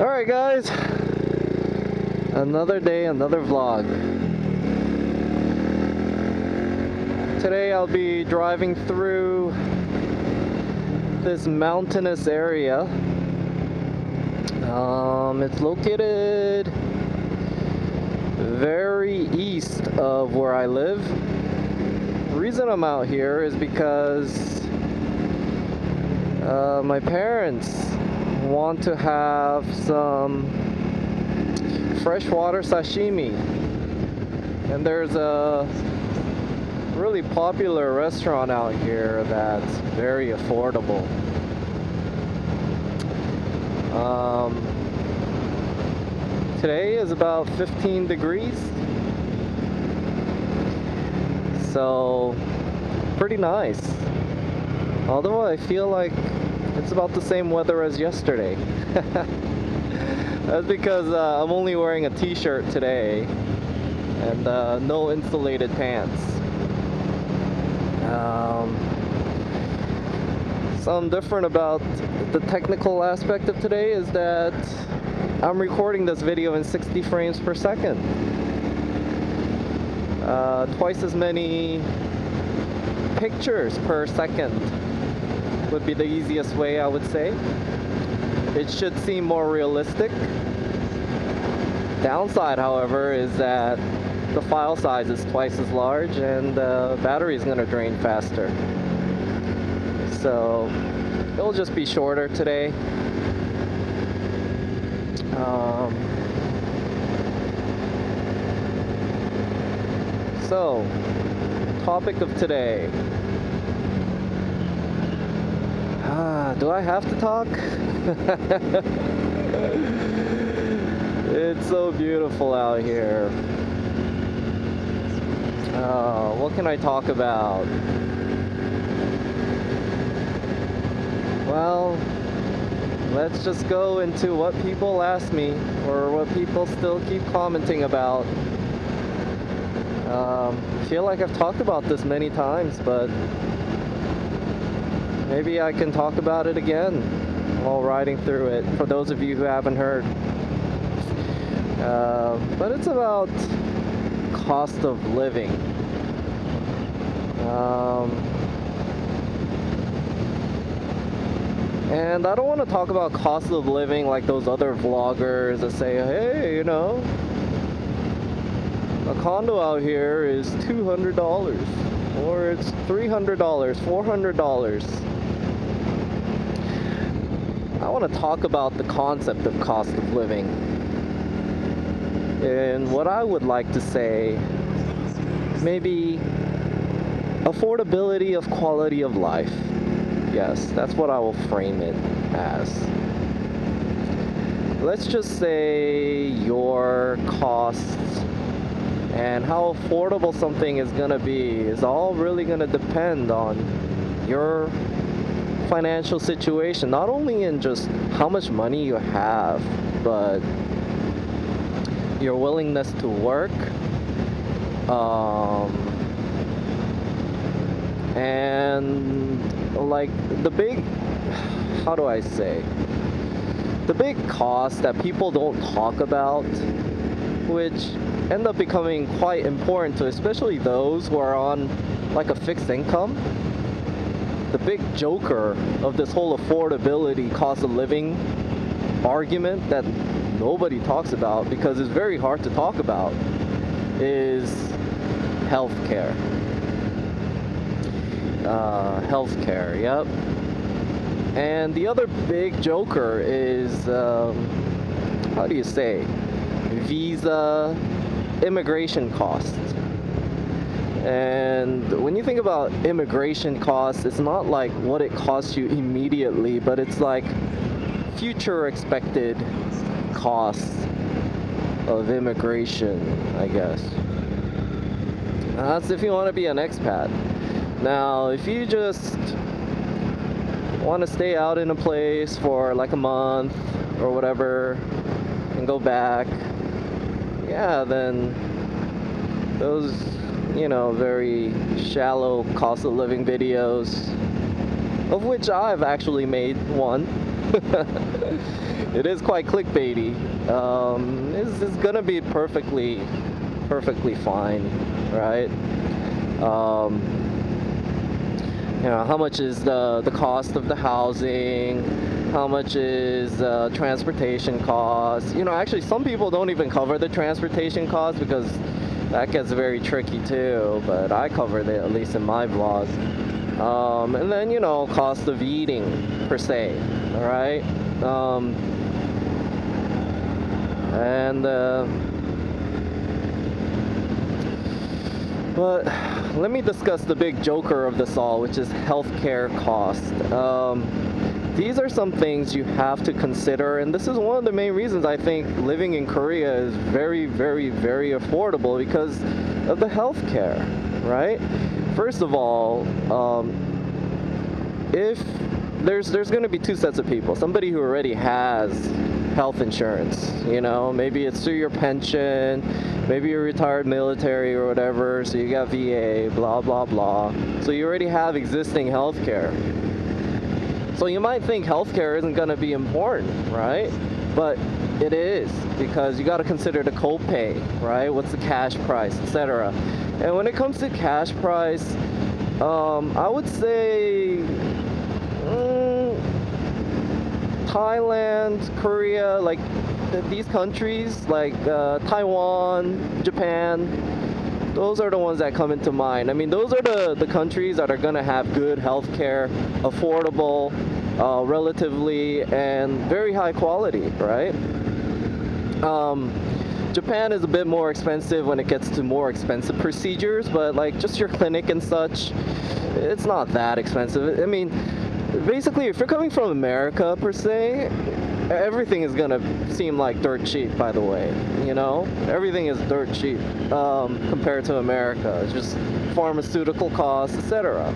Alright guys, another day, another vlog. Today I'll be driving through this mountainous area. It's located very east of where I live. The reason I'm out here is because my parents want to have some freshwater sashimi, and there's a really popular restaurant out here that's very affordable. Today is about 15 degrees, so pretty nice, although I feel like it's about the same weather as yesterday. That's because I'm only wearing a t-shirt today and no insulated pants. Something different about the technical aspect of today is that I'm recording this video in 60 frames per second. Twice as many pictures per second would be the easiest way, I would say. It should seem more realistic. Downside, however, is that the file size is twice as large and the battery is going to drain faster. So it'll just be shorter today. So, topic of today. Do I have to talk? It's so beautiful out here. What can I talk about? Well, let's just go into what people ask me, or what people still keep commenting about. I feel like I've talked about this many times, but maybe I can talk about it again while riding through it, for those of you who haven't heard. But it's about cost of living. And I don't want to talk about cost of living like those other vloggers that say, hey, you know, a condo out here is $200, or it's $300, $400. I want to talk about the concept of cost of living. And what I would like to say, maybe affordability of quality of life. Yes, that's what I will frame it as. Let's just say your costs and how affordable something is gonna be is all really gonna depend on your financial situation, not only in just how much money you have, but your willingness to work, and like the big, how do I say, the big costs that people don't talk about, which end up becoming quite important to especially those who are on like a fixed income. The big joker of this whole affordability, cost of living argument that nobody talks about, because it's very hard to talk about, is healthcare. Healthcare, yep. And the other big joker is, how do you say, visa, immigration costs. And when you think about immigration costs, it's not like what it costs you immediately, but it's like future expected costs of immigration, I guess. That's if you want to be an expat. Now, if you just want to stay out in a place for like a month or whatever and go back, yeah, then those, you know, very shallow cost of living videos of which I've actually made one. It is quite clickbaity. It's gonna be perfectly fine, right? Um, how much is the cost of the housing? How much is transportation costs? Actually, some people don't even cover the transportation costs because that gets very tricky too. But I covered it, at least in my vlog. And then cost of eating per se. All right. But let me discuss the big joker of this all, which is healthcare cost. These are some things you have to consider, and this is one of the main reasons I think living in Korea is very, very, very affordable because of the healthcare, right? First of all, if there's going to be two sets of people. Somebody who already has health insurance, maybe it's through your pension, maybe you're retired military or whatever, so you got VA, blah, blah, blah. So you already have existing healthcare. So you might think healthcare isn't going to be important, right? But it is, because you got to consider the copay, right? What's the cash price, etc. And when it comes to cash price, I would say Thailand, Korea, like these countries, like Taiwan, Japan, those are the ones that come into mind. I mean, those are the countries that are going to have good healthcare, affordable, relatively, and very high quality, right? Japan is a bit more expensive when it gets to more expensive procedures, but like just your clinic and such, it's not that expensive. I mean, basically, if you're coming from America per se, everything is gonna seem like dirt cheap, by the way. Everything is dirt cheap compared to America. It's just pharmaceutical costs, etc.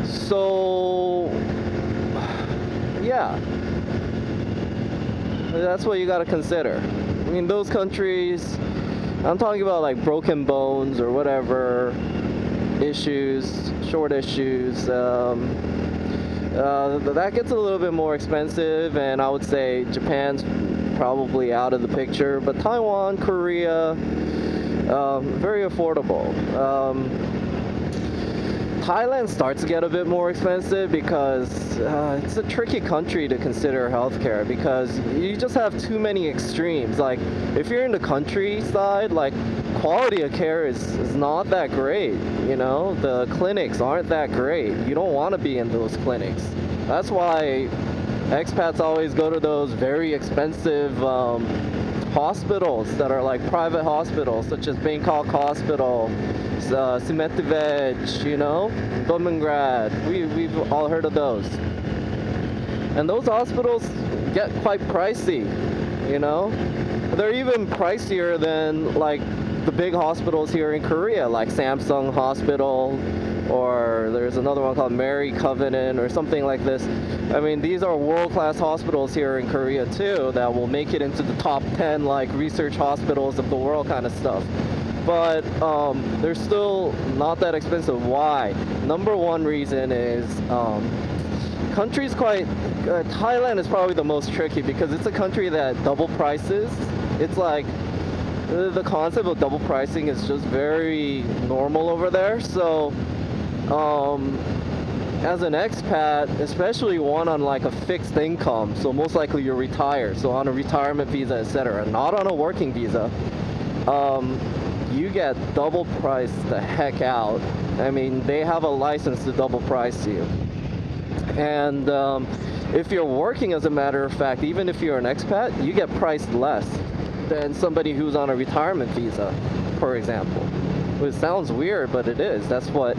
So yeah, that's what you gotta consider. I mean, those countries, I'm talking about like broken bones or whatever issues, short issues. That gets a little bit more expensive, and I would say Japan's probably out of the picture, but Taiwan, Korea, very affordable. Thailand starts to get a bit more expensive because it's a tricky country to consider healthcare because you just have too many extremes. Like if you're in the countryside, like quality of care is not that great. The clinics aren't that great. You don't want to be in those clinics. That's why expats always go to those very expensive hospitals that are like private hospitals, such as Bangkok Hospital, Simetivej, Domengrad. We've all heard of those. And those hospitals get quite pricey, They're even pricier than like the big hospitals here in Korea, like Samsung Hospital, or there's another one called Mary Covenant or something like this. I mean, these are world-class hospitals here in Korea too that will make it into the top 10 like research hospitals of the world kind of stuff. But they're still not that expensive. Why? Number one reason is country's quite Thailand is probably the most tricky because it's a country that double prices. It's like the concept of double pricing is just very normal over there. So as an expat, especially one on like a fixed income, so most likely you're retired, so on a retirement visa, etc., not on a working visa, you get double priced the heck out. I mean, they have a license to double price you. And if you're working, as a matter of fact, even if you're an expat, you get priced less than somebody who's on a retirement visa, for example. It sounds weird, but it is. That's what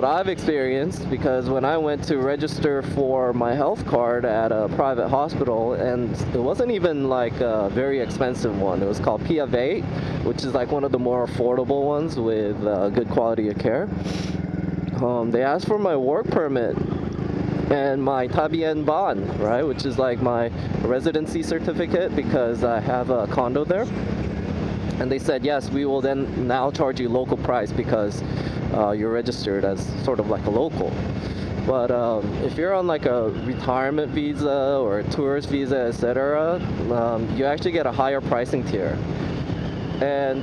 I've experienced, because when I went to register for my health card at a private hospital, and it wasn't even like a very expensive one. It was called PF8, which is like one of the more affordable ones with good quality of care. They asked for my work permit and my Tabien Ban, right, which is like my residency certificate because I have a condo there. And they said, yes, we will then now charge you local price because you're registered as sort of like a local. But if you're on like a retirement visa or a tourist visa, etc., you actually get a higher pricing tier. And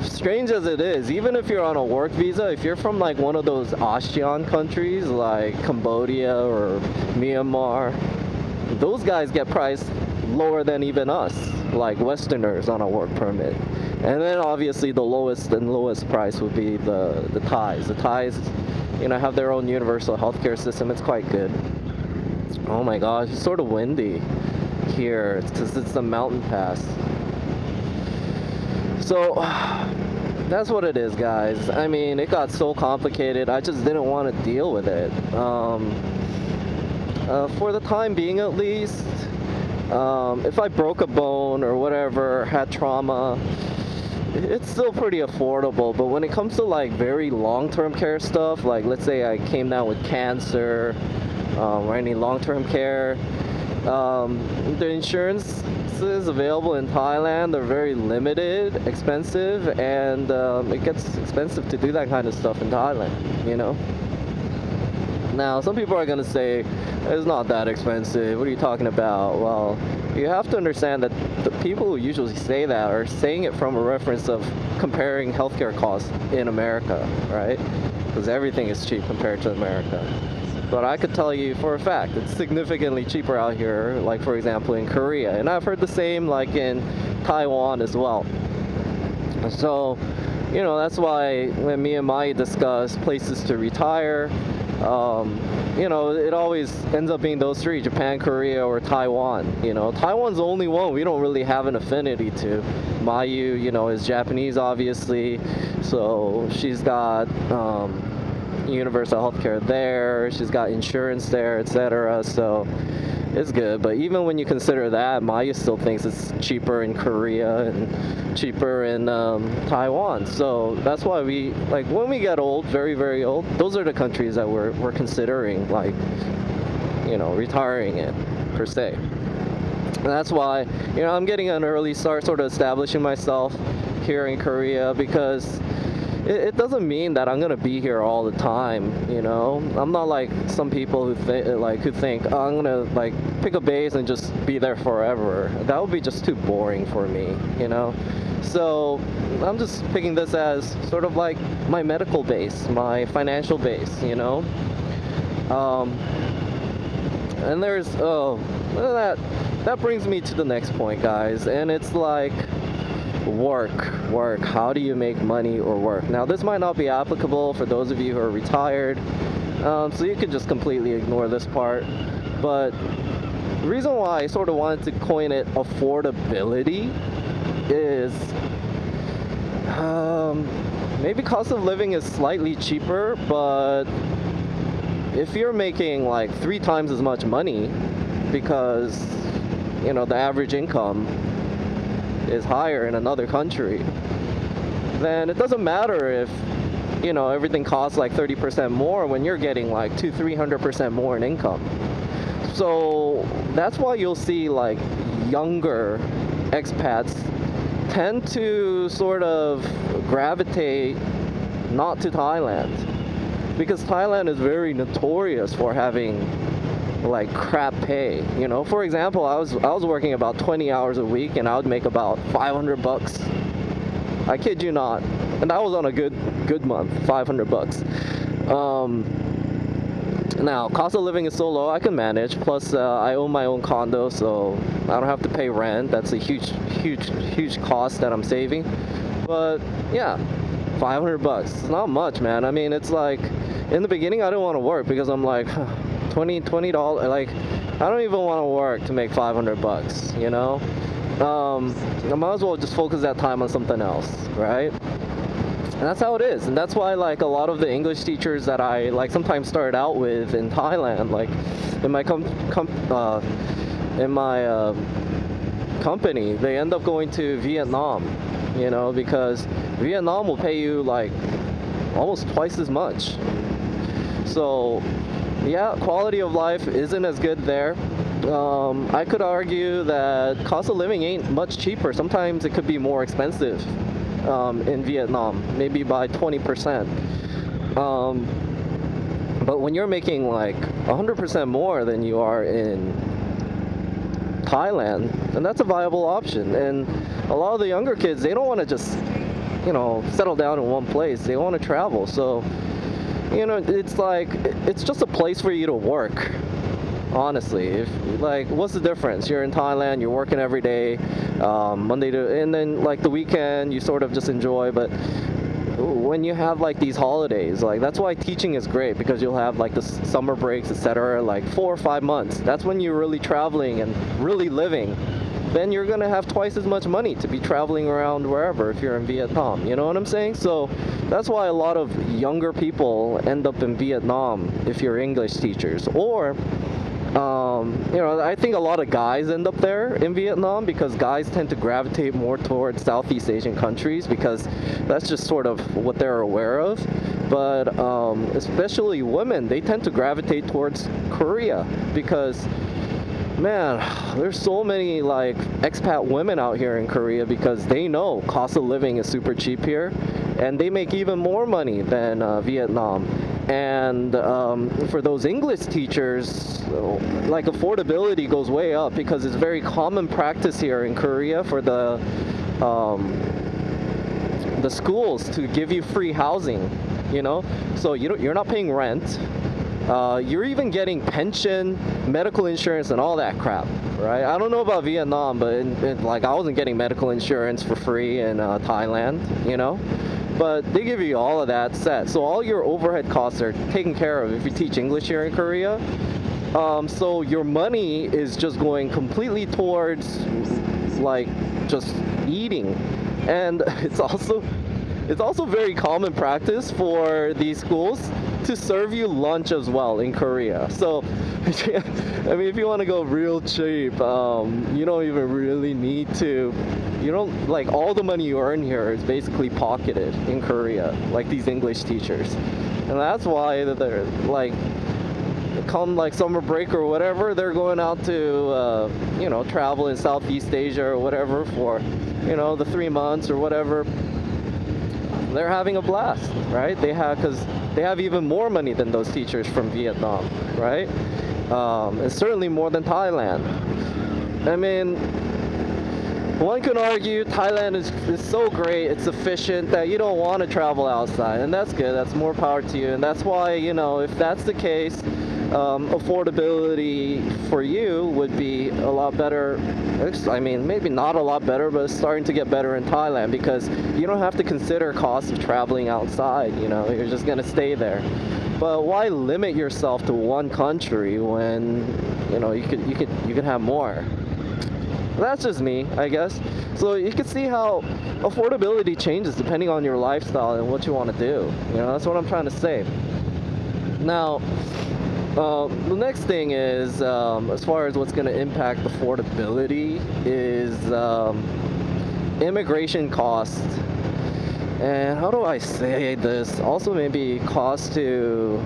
strange as it is, even if you're on a work visa, if you're from like one of those ASEAN countries like Cambodia or Myanmar, those guys get priced lower than even us, like Westerners on a work permit. And then obviously the lowest price would be the Thais. The Thais, have their own universal healthcare system. It's quite good. Oh my gosh, it's sort of windy here. It's because it's the mountain pass. So that's what it is, guys. I mean, it got so complicated. I just didn't want to deal with it. For the time being, at least, if I broke a bone or whatever, had trauma, it's still pretty affordable. But when it comes to like very long-term care stuff, like let's say I came down with cancer or any long-term care, the insurances available in Thailand are very limited, expensive, and it gets expensive to do that kind of stuff in Thailand, Now, some people are going to say, it's not that expensive. What are you talking about? Well, you have to understand that the people who usually say that are saying it from a reference of comparing healthcare costs in America, right? Because everything is cheap compared to America. But I could tell you for a fact, it's significantly cheaper out here, like for example in Korea. And I've heard the same like in Taiwan as well. So, that's why when me and Mai discuss places to retire, it always ends up being those three: Japan, Korea, or Taiwan. Taiwan's the only one we don't really have an affinity to. Mayu, is Japanese, obviously, so she's got universal healthcare there. She's got insurance there, etc. So it's good. But even when you consider that, Mayu still thinks it's cheaper in Korea and cheaper in Taiwan. So that's why we, like, when we get old, very, very old, those are the countries that we're considering, like, retiring in, per se. And that's why, I'm getting an early start sort of establishing myself here in Korea, because it doesn't mean that I'm gonna be here all the time, I'm not like some people who think, oh, I'm gonna like pick a base and just be there forever. That would be just too boring for me, So I'm just picking this as sort of like my medical base, my financial base, And there's that brings me to the next point, guys, and it's like work. How do you make money or work? Now, this might not be applicable for those of you who are retired, so you could just completely ignore this part. But the reason why I sort of wanted to coin it affordability is maybe cost of living is slightly cheaper, but if you're making like 3 times as much money because the average income is higher in another country, then it doesn't matter if everything costs like 30% more when you're getting like 200-300% more in income. So that's why you'll see like younger expats tend to sort of gravitate not to Thailand, because Thailand is very notorious for having like crap pay. For example, I was working about 20 hours a week and I would make about $500. I kid you not. And that was on a good month, $500. Now, cost of living is so low I can manage. Plus, I own my own condo, so I don't have to pay rent. That's a huge cost that I'm saving. But yeah, $500. It's not much, man. I mean, it's like in the beginning I didn't want to work because I'm like, $20, like I don't even want to work to make $500, I might as well just focus that time on something else, right? And that's how it is. And that's why like a lot of the English teachers that I like sometimes started out with in Thailand, like in my company, they end up going to Vietnam, because Vietnam will pay you like almost twice as much. So yeah, quality of life isn't as good there, I could argue that cost of living ain't much cheaper. Sometimes it could be more expensive in Vietnam, maybe by 20%. Um, but when you're making like 100% more than you are in Thailand, then that's a viable option. And a lot of the younger kids, they don't want to just, settle down in one place. They want to travel. So, it's like, it's just a place for you to work. Honestly, if like, what's the difference? You're in Thailand, you're working every day, Monday to, and then like the weekend, you sort of just enjoy. But when you have like these holidays, like that's why teaching is great, because you'll have like the summer breaks, etc. Like 4 or 5 months. That's when you're really traveling and really living. Then you're gonna have twice as much money to be traveling around wherever if you're in Vietnam. You know what I'm saying? So that's why a lot of younger people end up in Vietnam if you're English teachers. Or I think a lot of guys end up there in Vietnam because guys tend to gravitate more towards Southeast Asian countries because that's just sort of what they're aware of. But especially women, they tend to gravitate towards Korea because, man, there's so many like expat women out here in Korea because they know cost of living is super cheap here, and they make even more money than Vietnam. And for those English teachers, like affordability goes way up because it's very common practice here in Korea for the schools to give you free housing. So you're not paying rent. You're even getting pension, medical insurance, and all that crap, right? I don't know about Vietnam, but like I wasn't getting medical insurance for free in Thailand, But they give you all of that set. So all your overhead costs are taken care of if you teach English here in Korea. So your money is just going completely towards like just eating. And it's also very common practice for these schools to serve you lunch as well in Korea. So, I mean, if you want to go real cheap, you don't even really need to. Like all the money you earn here is basically pocketed in Korea, like these English teachers. And that's why they're like, come like summer break or whatever, they're going out to, travel in Southeast Asia or whatever for, the 3 months or whatever. They're having a blast, right? Because they have even more money than those teachers from Vietnam, right? And certainly more than Thailand. I mean, one can argue Thailand is so great, it's efficient that you don't want to travel outside, and that's good. That's more power to you, and that's why, if that's the case, affordability for you would be a lot better. I mean, maybe not a lot better, but it's starting to get better in Thailand because you don't have to consider cost of traveling outside. You're just gonna stay there. But why limit yourself to one country when you could have more? That's just me, I guess. So you can see how affordability changes depending on your lifestyle and what you want to do. That's what I'm trying to say. Now, the next thing is, as far as what's going to impact affordability, is immigration costs. And how do I say this? Also, maybe cost to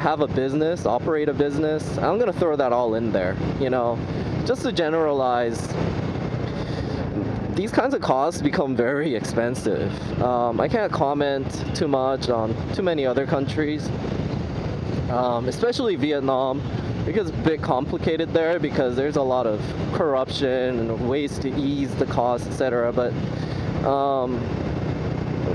have a business, operate a business. I'm going to throw that all in there, just to generalize. These kinds of costs become very expensive. I can't comment too much on too many other countries, especially Vietnam. It gets a bit complicated there because there's a lot of corruption and ways to ease the cost, etc. But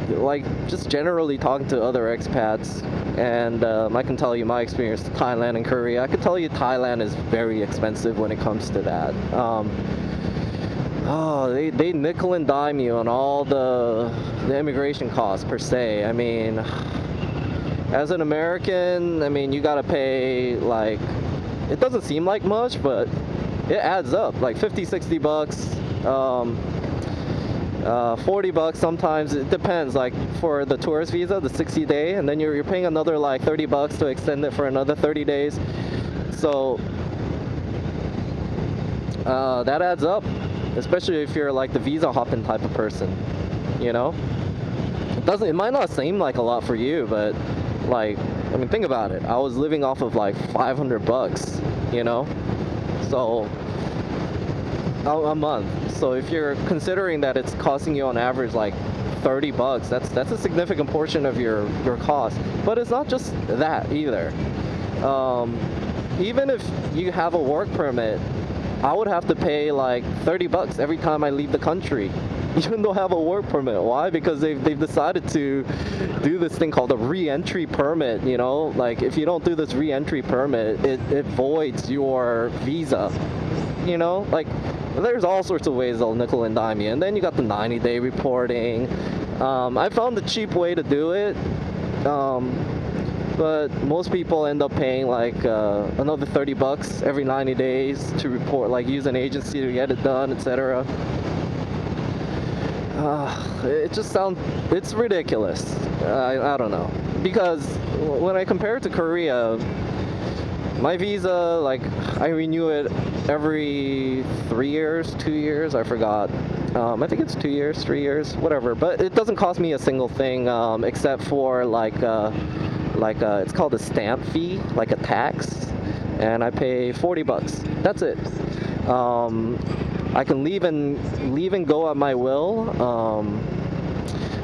like just generally talking to other expats, and I can tell you my experience to Thailand and Korea. I can tell you Thailand is very expensive when it comes to that. They nickel and dime you on all the immigration costs per se. I mean, as an American, I mean, you gotta pay like, it doesn't seem like much, but it adds up, like 50, 60 bucks. 40 bucks sometimes, it depends, like for the tourist visa, the 60-day, and then you're paying another like 30 bucks to extend it for another 30 days. So that adds up, especially if you're like the visa hopping type of person, It might not seem like a lot for you, but Like, I mean, think about it. I was living off of like 500 bucks, you know? So, a month. So if you're considering that it's costing you on average like 30 bucks, that's a significant portion of your cost. But it's not just that either. Um, Even if you have a work permit, I would have to pay like 30 bucks every time I leave the country, even though I have a work permit. Why? Because they've decided to do this thing called a re-entry permit, you know? Like, if you don't do this re-entry permit, it voids your visa, you know? Like, there's all sorts of ways they'll nickel and dime you. And then you got the 90-day reporting. I found the cheap way to do it. But most people end up paying like another 30 bucks every 90 days to report, like use an agency to get it done, etc. It just sounds, it's ridiculous. I don't know. Because when I compare it to Korea, my visa, like, I renew it every 3 years, 2 years, I forgot. I think it's 2 years, 3 years, whatever. But it doesn't cost me a single thing, except for like it's called a stamp fee, like a tax, and I pay 40 bucks. That's it. I can leave and go at my will.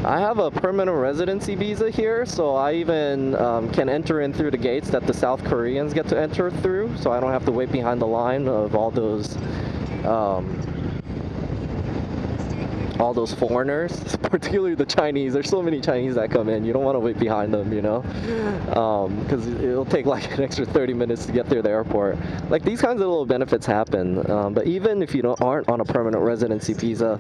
I have a permanent residency visa here, so I even can enter in through the gates that the South Koreans get to enter through, so I don't have to wait behind the line of all those foreigners, particularly the Chinese. There's so many Chinese that come in. You don't want to wait behind them, you know, because it'll take like an extra 30 minutes to get through the airport. Like, these kinds of little benefits happen. But even if you aren't on a permanent residency visa,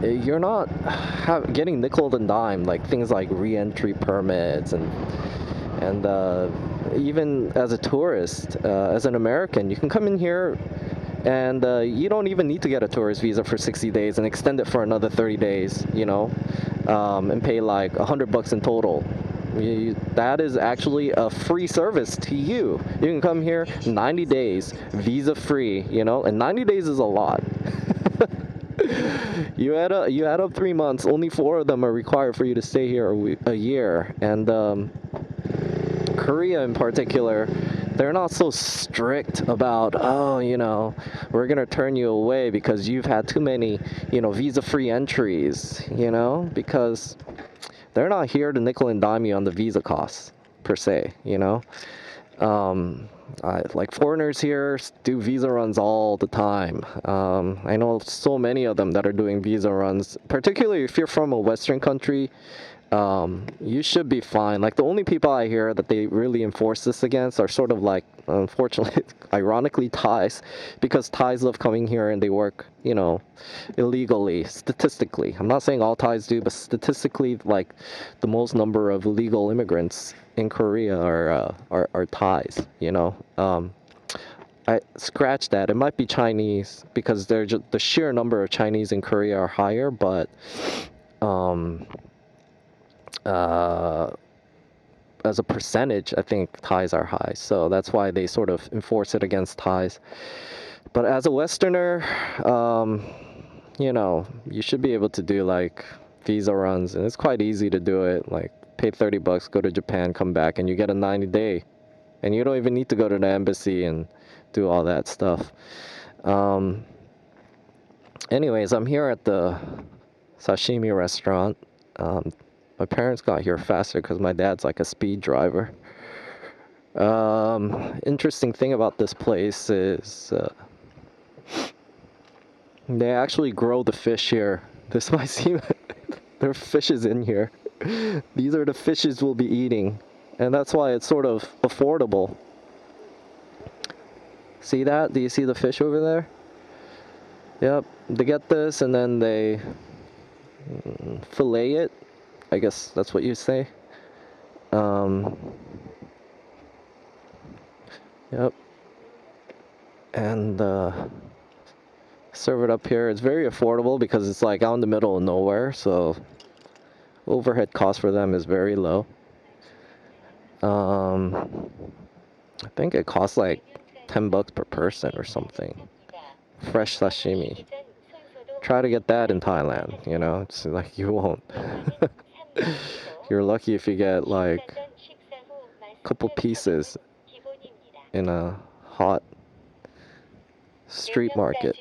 you're not getting nickeled and dimed, like things like re-entry permits and even as a tourist, as an American, you can come in here and you don't even need to get a tourist visa for 60 days and extend it for another 30 days, you know, and pay like 100 bucks in total. That is actually a free service to you. You can come here 90 days, visa free, you know, and 90 days is a lot. You add up 3 months, only 4 of them are required for you to stay here a year. And Korea in particular, they're not so strict about, oh, you know, we're gonna turn you away because you've had too many, you know, visa-free entries, you know, because they're not here to nickel and dime you on the visa costs, per se, you know. Like, foreigners here do visa runs all the time. I know so many of them that are doing visa runs, particularly if you're from a Western country. You should be fine. Like, the only people I hear that they really enforce this against are sort of like, unfortunately, ironically, Thais, because Thais love coming here and they work, you know, illegally, statistically. I'm not saying all Thais do, but statistically, like, the most number of illegal immigrants in Korea are Thais, you know. I scratch that. It might be Chinese because they're just, the sheer number of Chinese in Korea are higher, but as a percentage, I think Thais are high. So that's why they sort of enforce it against Thais. But as a Westerner, you know, you should be able to do like visa runs, and it's quite easy to do it. Like, pay 30 bucks, go to Japan, come back, and you get a 90-day. And you don't even need to go to the embassy and do all that stuff. Anyways, I'm here at the sashimi restaurant. My parents got here faster because my dad's like a speed driver. Interesting thing about this place is they actually grow the fish here. This might seem there are fishes in here. These are the fishes we'll be eating, and that's why it's sort of affordable. See that? Do you see the fish over there? Yep, they get this and then they fillet it. I guess that's what you say. Yep. And serve it up here. It's very affordable because it's like out in the middle of nowhere, so overhead cost for them is very low. I think it costs like 10 bucks per person or something. Fresh sashimi. Try to get that in Thailand, you know, it's like you won't. You're lucky if you get like a couple pieces in a hot street market.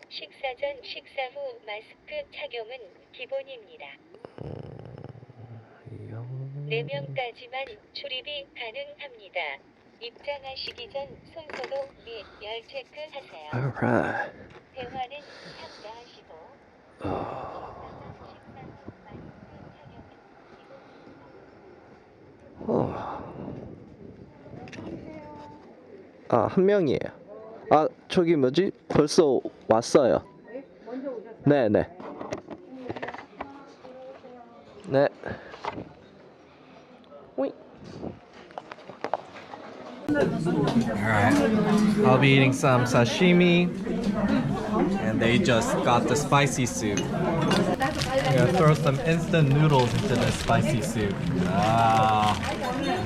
식사 전 식사 후 마스크 착용은 기본입니다. 4명까지만 출입이 가능합니다. 입장하시기 전 손소독 및 열 체크하세요. Alright. 대화는 삼가하시고 한 명이에요. 저기 뭐지? 벌써 왔어요. 네네. 네. 오이. Alright, I'll be eating some sashimi, and they just got the spicy soup. I'm gonna throw some instant noodles into the spicy soup.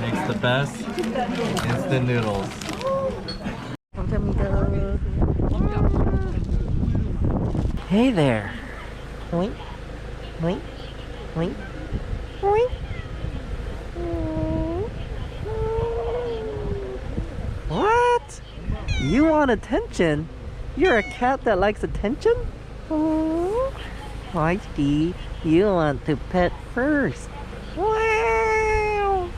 Makes the best instant noodles. Hey there. Oink, oink, oink, oink. What? You want attention? You're a cat that likes attention? Oh, Feisty, you want to pet first. Wow!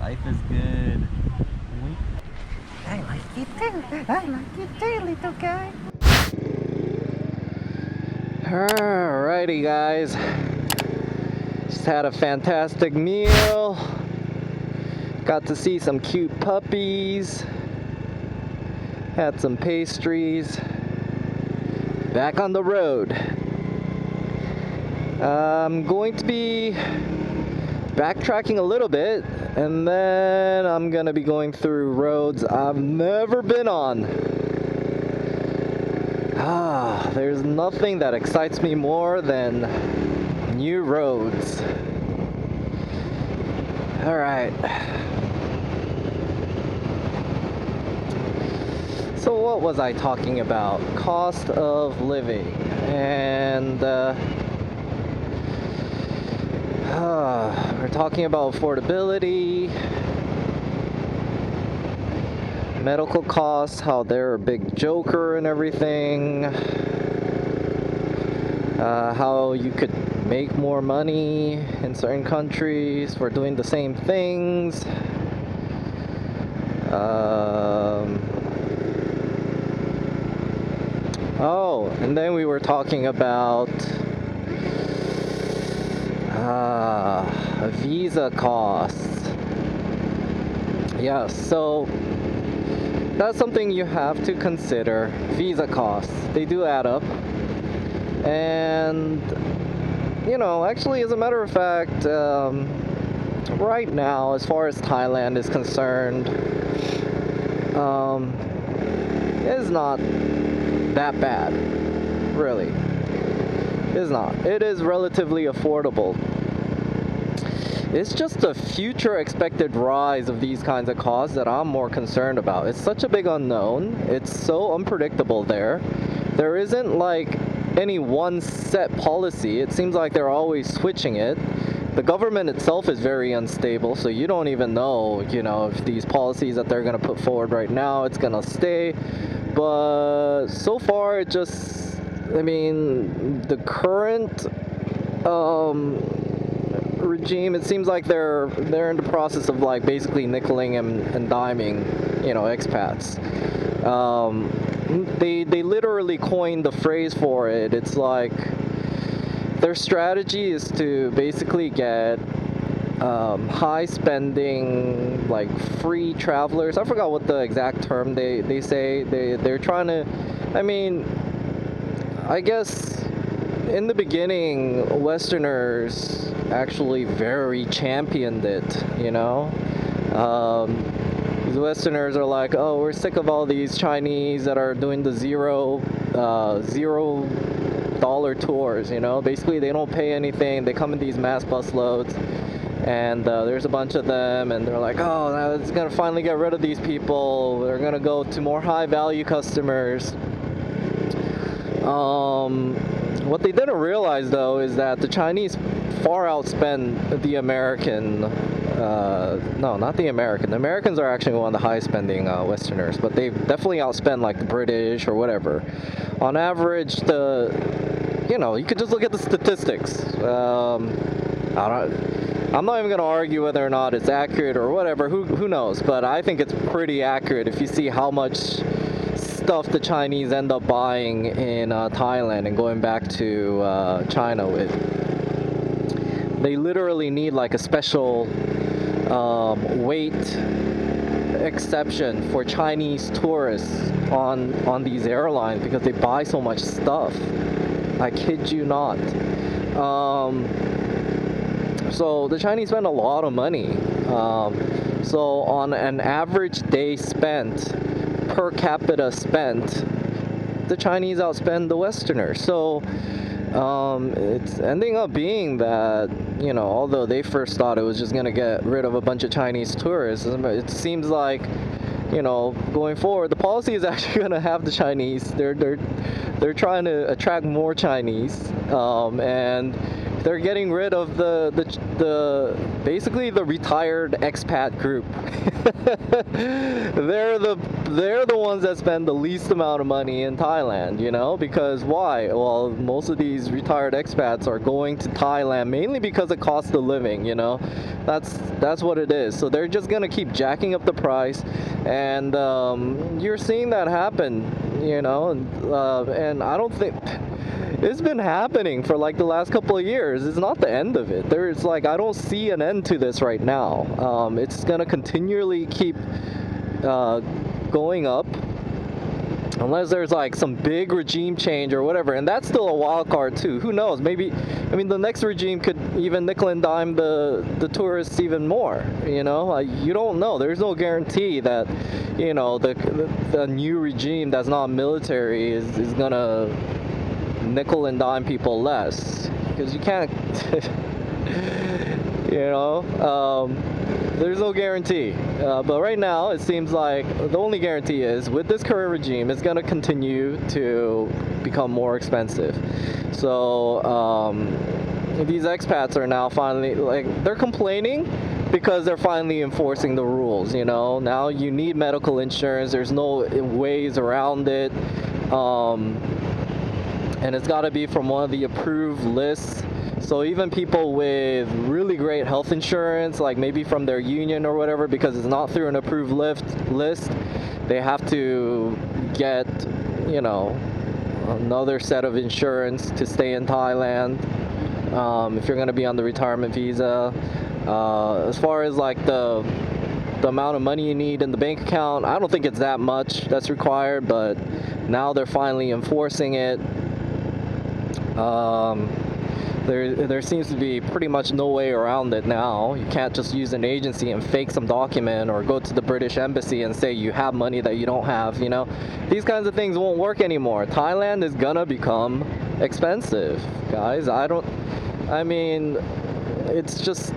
Life is good. I like you too. I like you too, little guy. Alrighty, guys. Just had a fantastic meal. Got to see some cute puppies. Had some pastries. Back on the road. I'm going to be backtracking a little bit, and then I'm gonna be going through roads I've never been on. There's nothing that excites me more than new roads. Alright. So what was I talking about? Cost of living. And we're talking about affordability, medical costs, how they're a big joker and everything, how you could make more money in certain countries for doing the same things. And then we were talking about visa costs. Yeah, so that's something you have to consider. Visa costs, they do add up. And actually, as a matter of fact, right now, as far as Thailand is concerned, it's not that bad, really. It's not. It is relatively affordable. It's just the future expected rise of these kinds of costs that I'm more concerned about. It's such a big unknown. It's so unpredictable there. There isn't like any one set policy. It seems like they're always switching it. The government itself is very unstable, so you don't even know, if these policies that they're going to put forward right now, it's going to stay. But so far, the current regime, it seems like they're in the process of like basically nickeling and diming, expats. They literally coined the phrase for it. It's like their strategy is to basically get high spending, like free travelers. I forgot what the exact term they say. They're trying to, I guess in the beginning, Westerners actually very championed it, These Westerners are like, oh, we're sick of all these Chinese that are doing the zero dollar tours, you know. Basically, they don't pay anything. They come in these mass bus loads, and there's a bunch of them, and they're like, oh, now it's gonna finally get rid of these people. They're gonna go to more high value customers. What they didn't realize though is that the Chinese far outspend the American. No, not the American. The Americans are actually one of the highest spending Westerners, but they definitely outspend like the British or whatever. On average, you could just look at the statistics. I'm not even going to argue whether or not it's accurate or whatever. Who knows? But I think it's pretty accurate if you see how much stuff the Chinese end up buying in Thailand and going back to China with. They literally need like a special weight exception for Chinese tourists on these airlines because they buy so much stuff. I kid you not. So the Chinese spend a lot of money. So on an average day spent, per capita spent, the Chinese outspend the Westerners. So it's ending up being that, although they first thought it was just going to get rid of a bunch of Chinese tourists, it seems like, going forward, the policy is actually going to have the Chinese. They're trying to attract more Chinese, and they're getting rid of basically the retired expat group. They're the ones that spend the least amount of money in Thailand, because why? Well, most of these retired expats are going to Thailand mainly because of cost of living, that's what it is. So they're just gonna keep jacking up the price, and you're seeing that happen, and I don't think it's been happening for like the last couple of years. It's not the end of it. There's like, I don't see an end to this right now. It's gonna continually keep going up unless there's like some big regime change or whatever, and that's still a wild card too. Who knows? Maybe, the next regime could even nickel and dime the tourists even more. You don't know. There's no guarantee that the new regime that's not military is gonna nickel and dime people less, because you can't there's no guarantee, but right now it seems like the only guarantee is with this current regime it's going to continue to become more expensive. So these expats are now finally, they're complaining because they're finally enforcing the rules. Now you need medical insurance. There's no ways around it. And it's got to be from one of the approved lists. So even people with really great health insurance, like maybe from their union or whatever, because it's not through an approved list, they have to get, another set of insurance to stay in Thailand if you're going to be on the retirement visa. As far as like the amount of money you need in the bank account, I don't think it's that much that's required, but now they're finally enforcing it. There seems to be pretty much no way around it now. You can't just use an agency and fake some document or go to the British embassy and say you have money that you don't have, These kinds of things won't work anymore. Thailand is gonna become expensive, guys. It's just,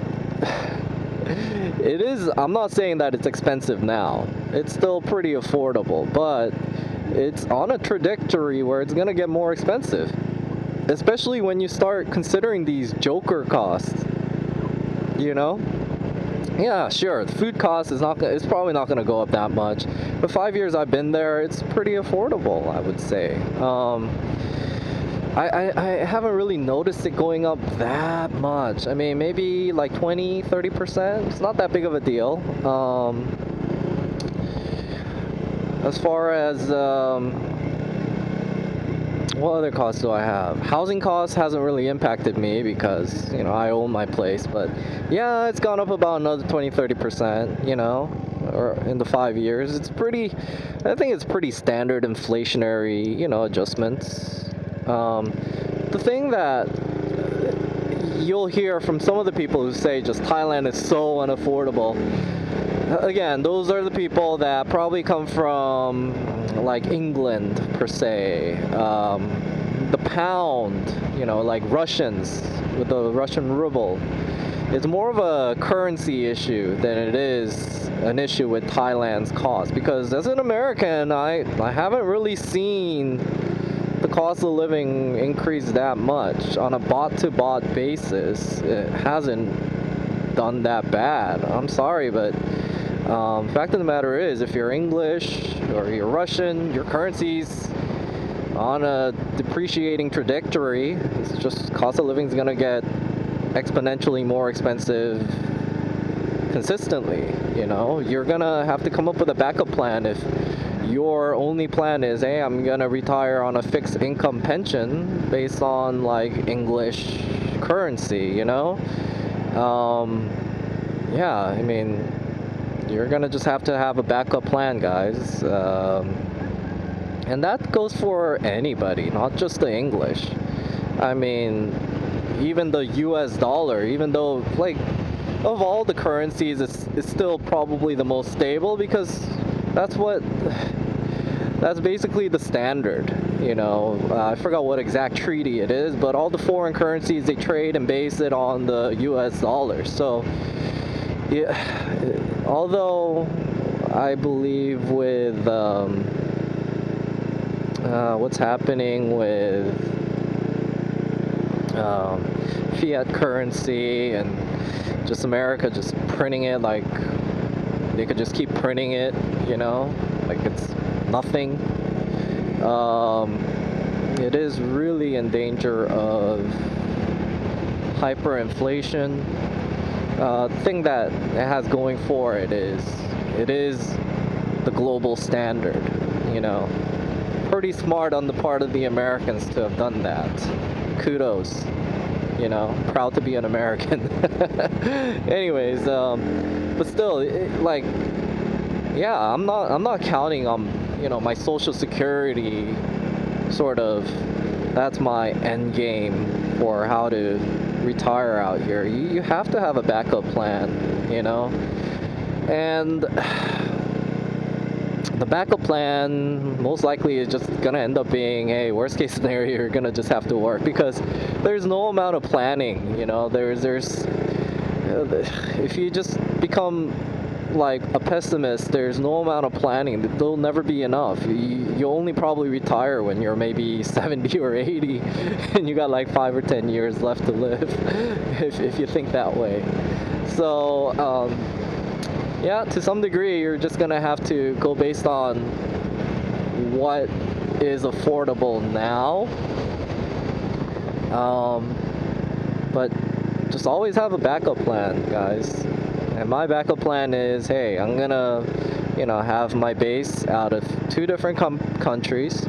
it is, I'm not saying that it's expensive now. It's still pretty affordable, but it's on a trajectory where it's gonna get more expensive. Especially when you start considering these joker costs, Yeah, sure, the food cost it's probably not going to go up that much. But 5 years I've been there, it's pretty affordable, I would say. I haven't really noticed it going up that much. Maybe like 20-30%. It's not that big of a deal. As far as what other costs do I have? Housing costs hasn't really impacted me because, I own my place. But yeah, it's gone up about another 20-30%, or in the 5 years. I think it's pretty standard inflationary, adjustments. The thing that you'll hear from some of the people who say just Thailand is so unaffordable, again, those are the people that probably come from like England per se. the pound, like Russians with the Russian ruble. It's more of a currency issue than it is an issue with Thailand's cost. Because as an American, I haven't really seen the cost of living increase that much on a bot-to-bot basis. It hasn't done that bad. I'm sorry, but fact of the matter is, if you're English or you're Russian, your currency's on a depreciating trajectory. It's just cost of living is gonna get exponentially more expensive consistently. You're gonna have to come up with a backup plan if your only plan is, hey, I'm gonna retire on a fixed income pension based on like English currency. Yeah, I mean, you're gonna just have to have a backup plan, guys. And that goes for anybody, not just the English. I mean, even the US dollar, even though, like, of all the currencies, it's still probably the most stable because that's basically the standard. I forgot what exact treaty it is, but all the foreign currencies, they trade and base it on the US dollar. So, yeah, although I believe with what's happening with fiat currency and just America just printing it, like they could just keep printing it, like it's nothing. It is really in danger of hyperinflation. Thing that it has going for it is the global standard. Pretty smart on the part of the Americans to have done that. Kudos. Proud to be an American. Anyways, but still, yeah, I'm not counting on my Social Security. Sort of, that's my end game for how to retire out here. You have to have a backup plan, and the backup plan most likely is just gonna end up being, hey, worst case scenario, you're gonna just have to work because there's no amount of planning. There's if you just become like a pessimist, there's no amount of planning. There'll never be enough. You only probably retire when you're maybe 70 or 80 and you got like 5 or 10 years left to live if you think that way. So yeah, to some degree you're just gonna have to go based on what is affordable now, but just always have a backup plan, guys. And my backup plan is, hey, I'm gonna, have my base out of 2 different countries,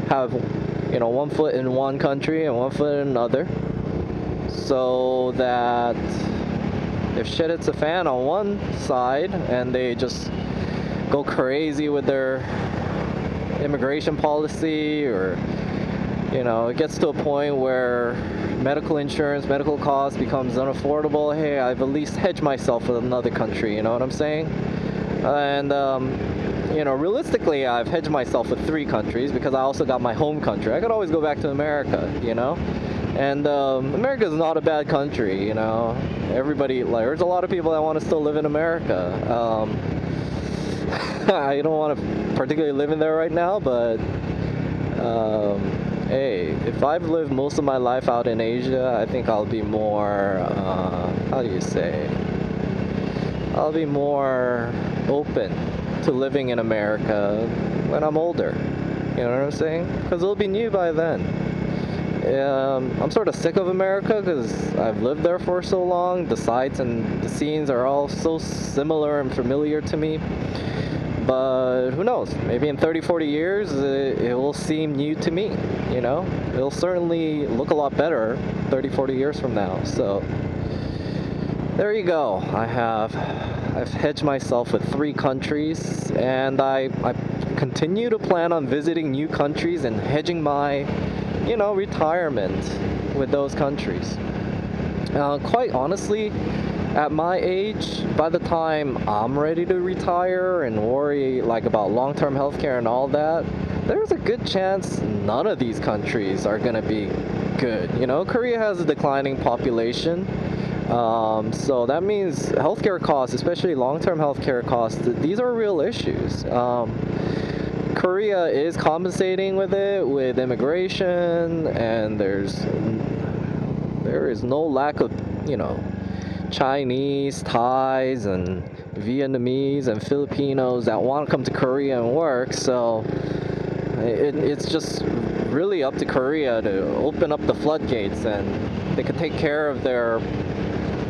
have, one foot in one country and one foot in another, so that if shit hits a fan on one side and they just go crazy with their immigration policy, or, it gets to a point where medical insurance, medical costs becomes unaffordable, hey, I've at least hedged myself with another country, you know what I'm saying? And, realistically, I've hedged myself with 3 countries because I also got my home country. I could always go back to America, And America is not a bad country, Everybody, there's a lot of people that want to still live in America. I don't want to particularly live in there right now, but hey, if I've lived most of my life out in Asia, I think I'll be more, how do you say? I'll be more open to living in America when I'm older. You know what I'm saying? Because it'll be new by then. I'm sort of sick of America because I've lived there for so long. The sights and the scenes are all so similar and familiar to me. But who knows? Maybe in 30, 40 years, it will seem new to me, It'll certainly look a lot better 30, 40 years from now. So there you go. I've hedged myself with 3 countries, and I continue to plan on visiting new countries and hedging my, retirement with those countries. Quite honestly, at my age, by the time I'm ready to retire and worry about long-term healthcare and all that, there's a good chance none of these countries are gonna be good. You know, Korea has a declining population. So that means healthcare costs, especially long-term healthcare costs, these are real issues. Korea is compensating with it with immigration, and there is no lack of, you know, Chinese, Thais, and Vietnamese and Filipinos that want to come to Korea and work. So it's just really up to Korea to open up the floodgates, and they could take care of their,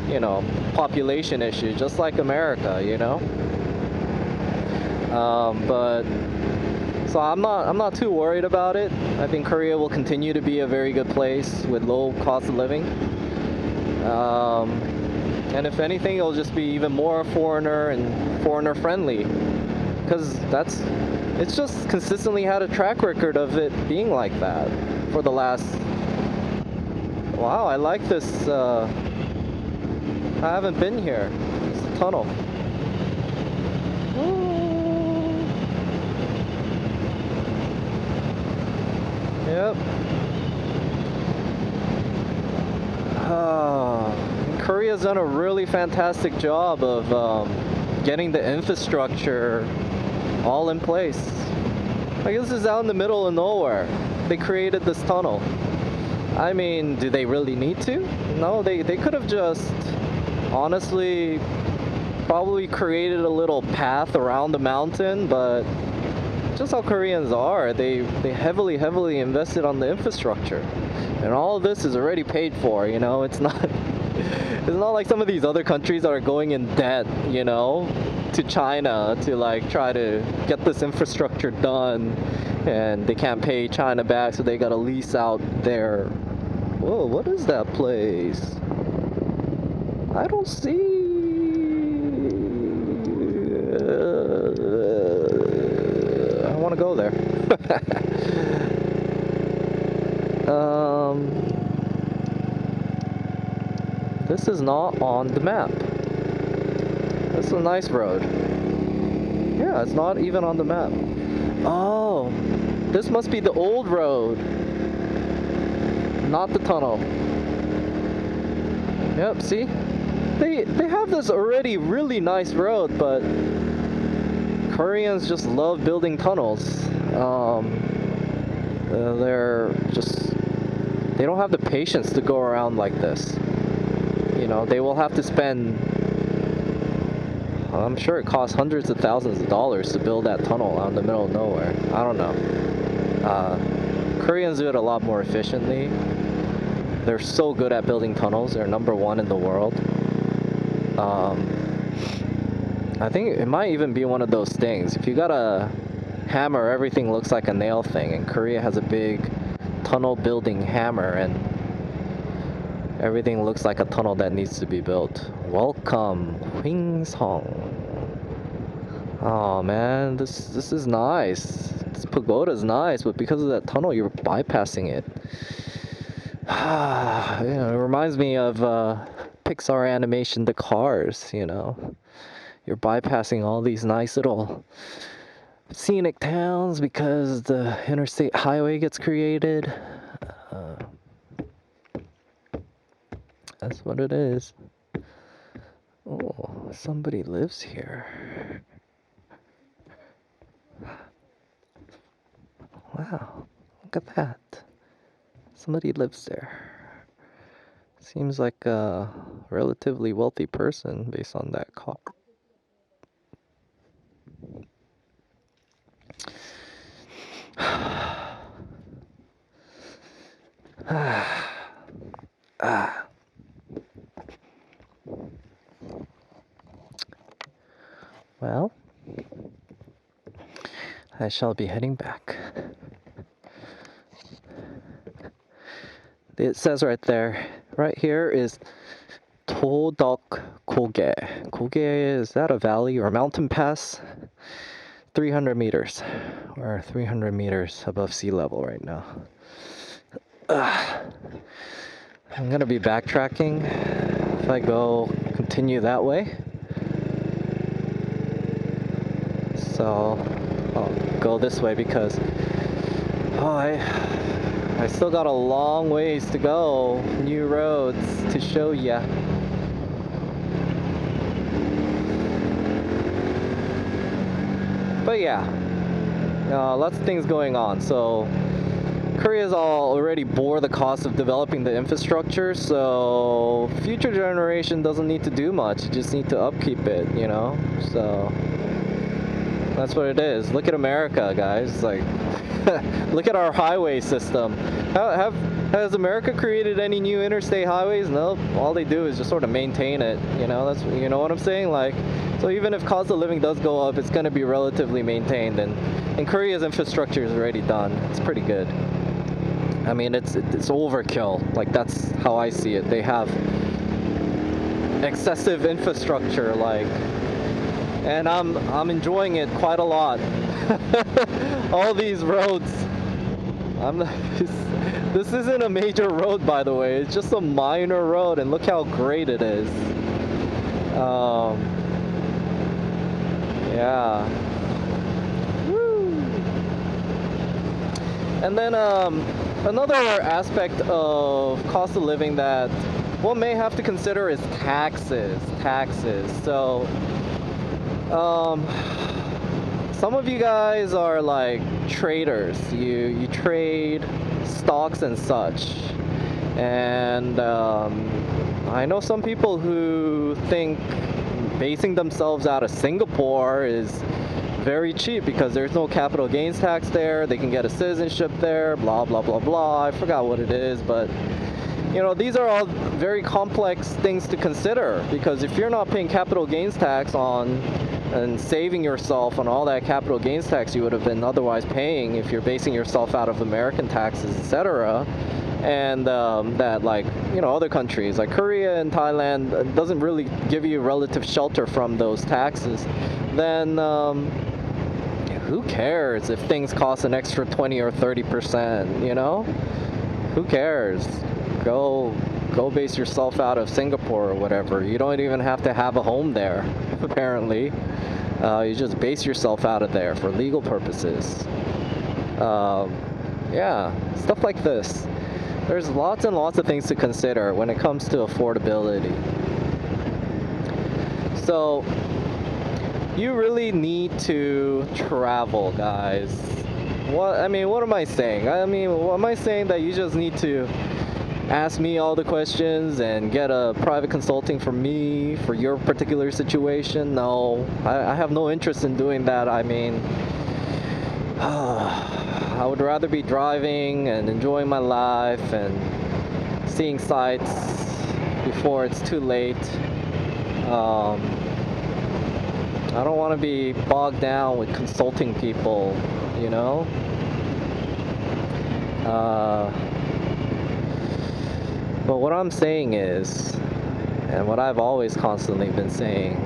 you know, population issue just like America, you know. But so I'm not too worried about it. I think Korea will continue to be a very good place with low cost of living. And if anything, it'll just be even more foreigner friendly, because it's just consistently had a track record of it being like that for the last. Wow, I like this. I haven't been here. It's a tunnel. Yep. Korea's done a really fantastic job of getting the infrastructure all in place. Like, this is out in the middle of nowhere. They created this tunnel. I mean, do they really need to? No, they could have just honestly probably created a little path around the mountain, but just how Koreans are, they heavily invested on the infrastructure, and all of this is already paid for. You know, it's not like some of these other countries that are going in debt, you know, to China to like try to get this infrastructure done, and they can't pay China back, so they gotta lease out their. Whoa, what is that place? I don't see. I want to go there. This is not on the map. This is a nice road. Yeah, it's not even on the map. Oh, this must be the old road, not the tunnel. Yep, see? They have this already really nice road, but Koreans just love building tunnels. They don't have the patience to go around like this. You know, they will have to spend, I'm sure it costs hundreds of thousands of dollars to build that tunnel out in the middle of nowhere. I don't know. Koreans do it a lot more efficiently. They're so good at building tunnels. They're #1 in the world. I think it might even be one of those things. If you got a hammer, everything looks like a nail thing, and Korea has a big tunnel building hammer, and everything looks like a tunnel that needs to be built. Welcome, Hwingsong. Oh man, this is nice. This pagoda is nice, but because of that tunnel, you're bypassing it. You know, it reminds me of Pixar animation, The Cars. You know, you're bypassing all these nice little scenic towns because the interstate highway gets created. That's what it is. Oh, somebody lives here. Wow, look at that. Somebody lives there. Seems like a relatively wealthy person based on that car. Well, I shall be heading back. It says right there, right here is Todok Koge. Koge, is that a valley or a mountain pass? 300 meters. We're 300 meters above sea level right now. I'm gonna be backtracking if I continue that way. So I'll go this way because I still got a long ways to go. New roads to show ya. But yeah, lots of things going on. So Korea's already bore the cost of developing the infrastructure, so future generation doesn't need to do much. You just need to upkeep it, you know? So that's what it is. Look at America, guys. Like, look at our highway system. Has America created any new interstate highways? Nope. All they do is just sort of maintain it. You know, you know what I'm saying? Like, so even if cost of living does go up, it's going to be relatively maintained. And Korea's infrastructure is already done. It's pretty good. I mean, it's overkill. Like, that's how I see it. They have excessive infrastructure, like, and I'm enjoying it quite a lot. All these roads. This isn't a major road, by the way. It's just a minor road, and look how great it is. Yeah. Woo. And then another aspect of cost of living that one may have to consider is taxes. So some of you guys are like traders. You trade stocks and such. And I know some people who think basing themselves out of Singapore is very cheap because there's no capital gains tax there. They can get a citizenship there, blah, blah, blah, blah. I forgot what it is, but you know, these are all very complex things to consider, because if you're not paying capital gains tax on and saving yourself on all that capital gains tax you would have been otherwise paying if you're basing yourself out of American taxes, etc., and that, like, you know, other countries like Korea and Thailand doesn't really give you relative shelter from those taxes, then who cares if things cost an extra 20 or 30%, you know? Who cares? Go base yourself out of Singapore or whatever. You don't even have to have a home there, apparently. You just base yourself out of there for legal purposes. Yeah, stuff like this. There's lots and lots of things to consider when it comes to affordability. So you really need to travel, guys. What am I saying? Am I saying that you just need to ask me all the questions and get a private consulting from me for your particular situation? No, I have no interest in doing that. I mean, I would rather be driving and enjoying my life and seeing sights before it's too late. I don't want to be bogged down with consulting people, you know? But what I'm saying is, and what I've always constantly been saying,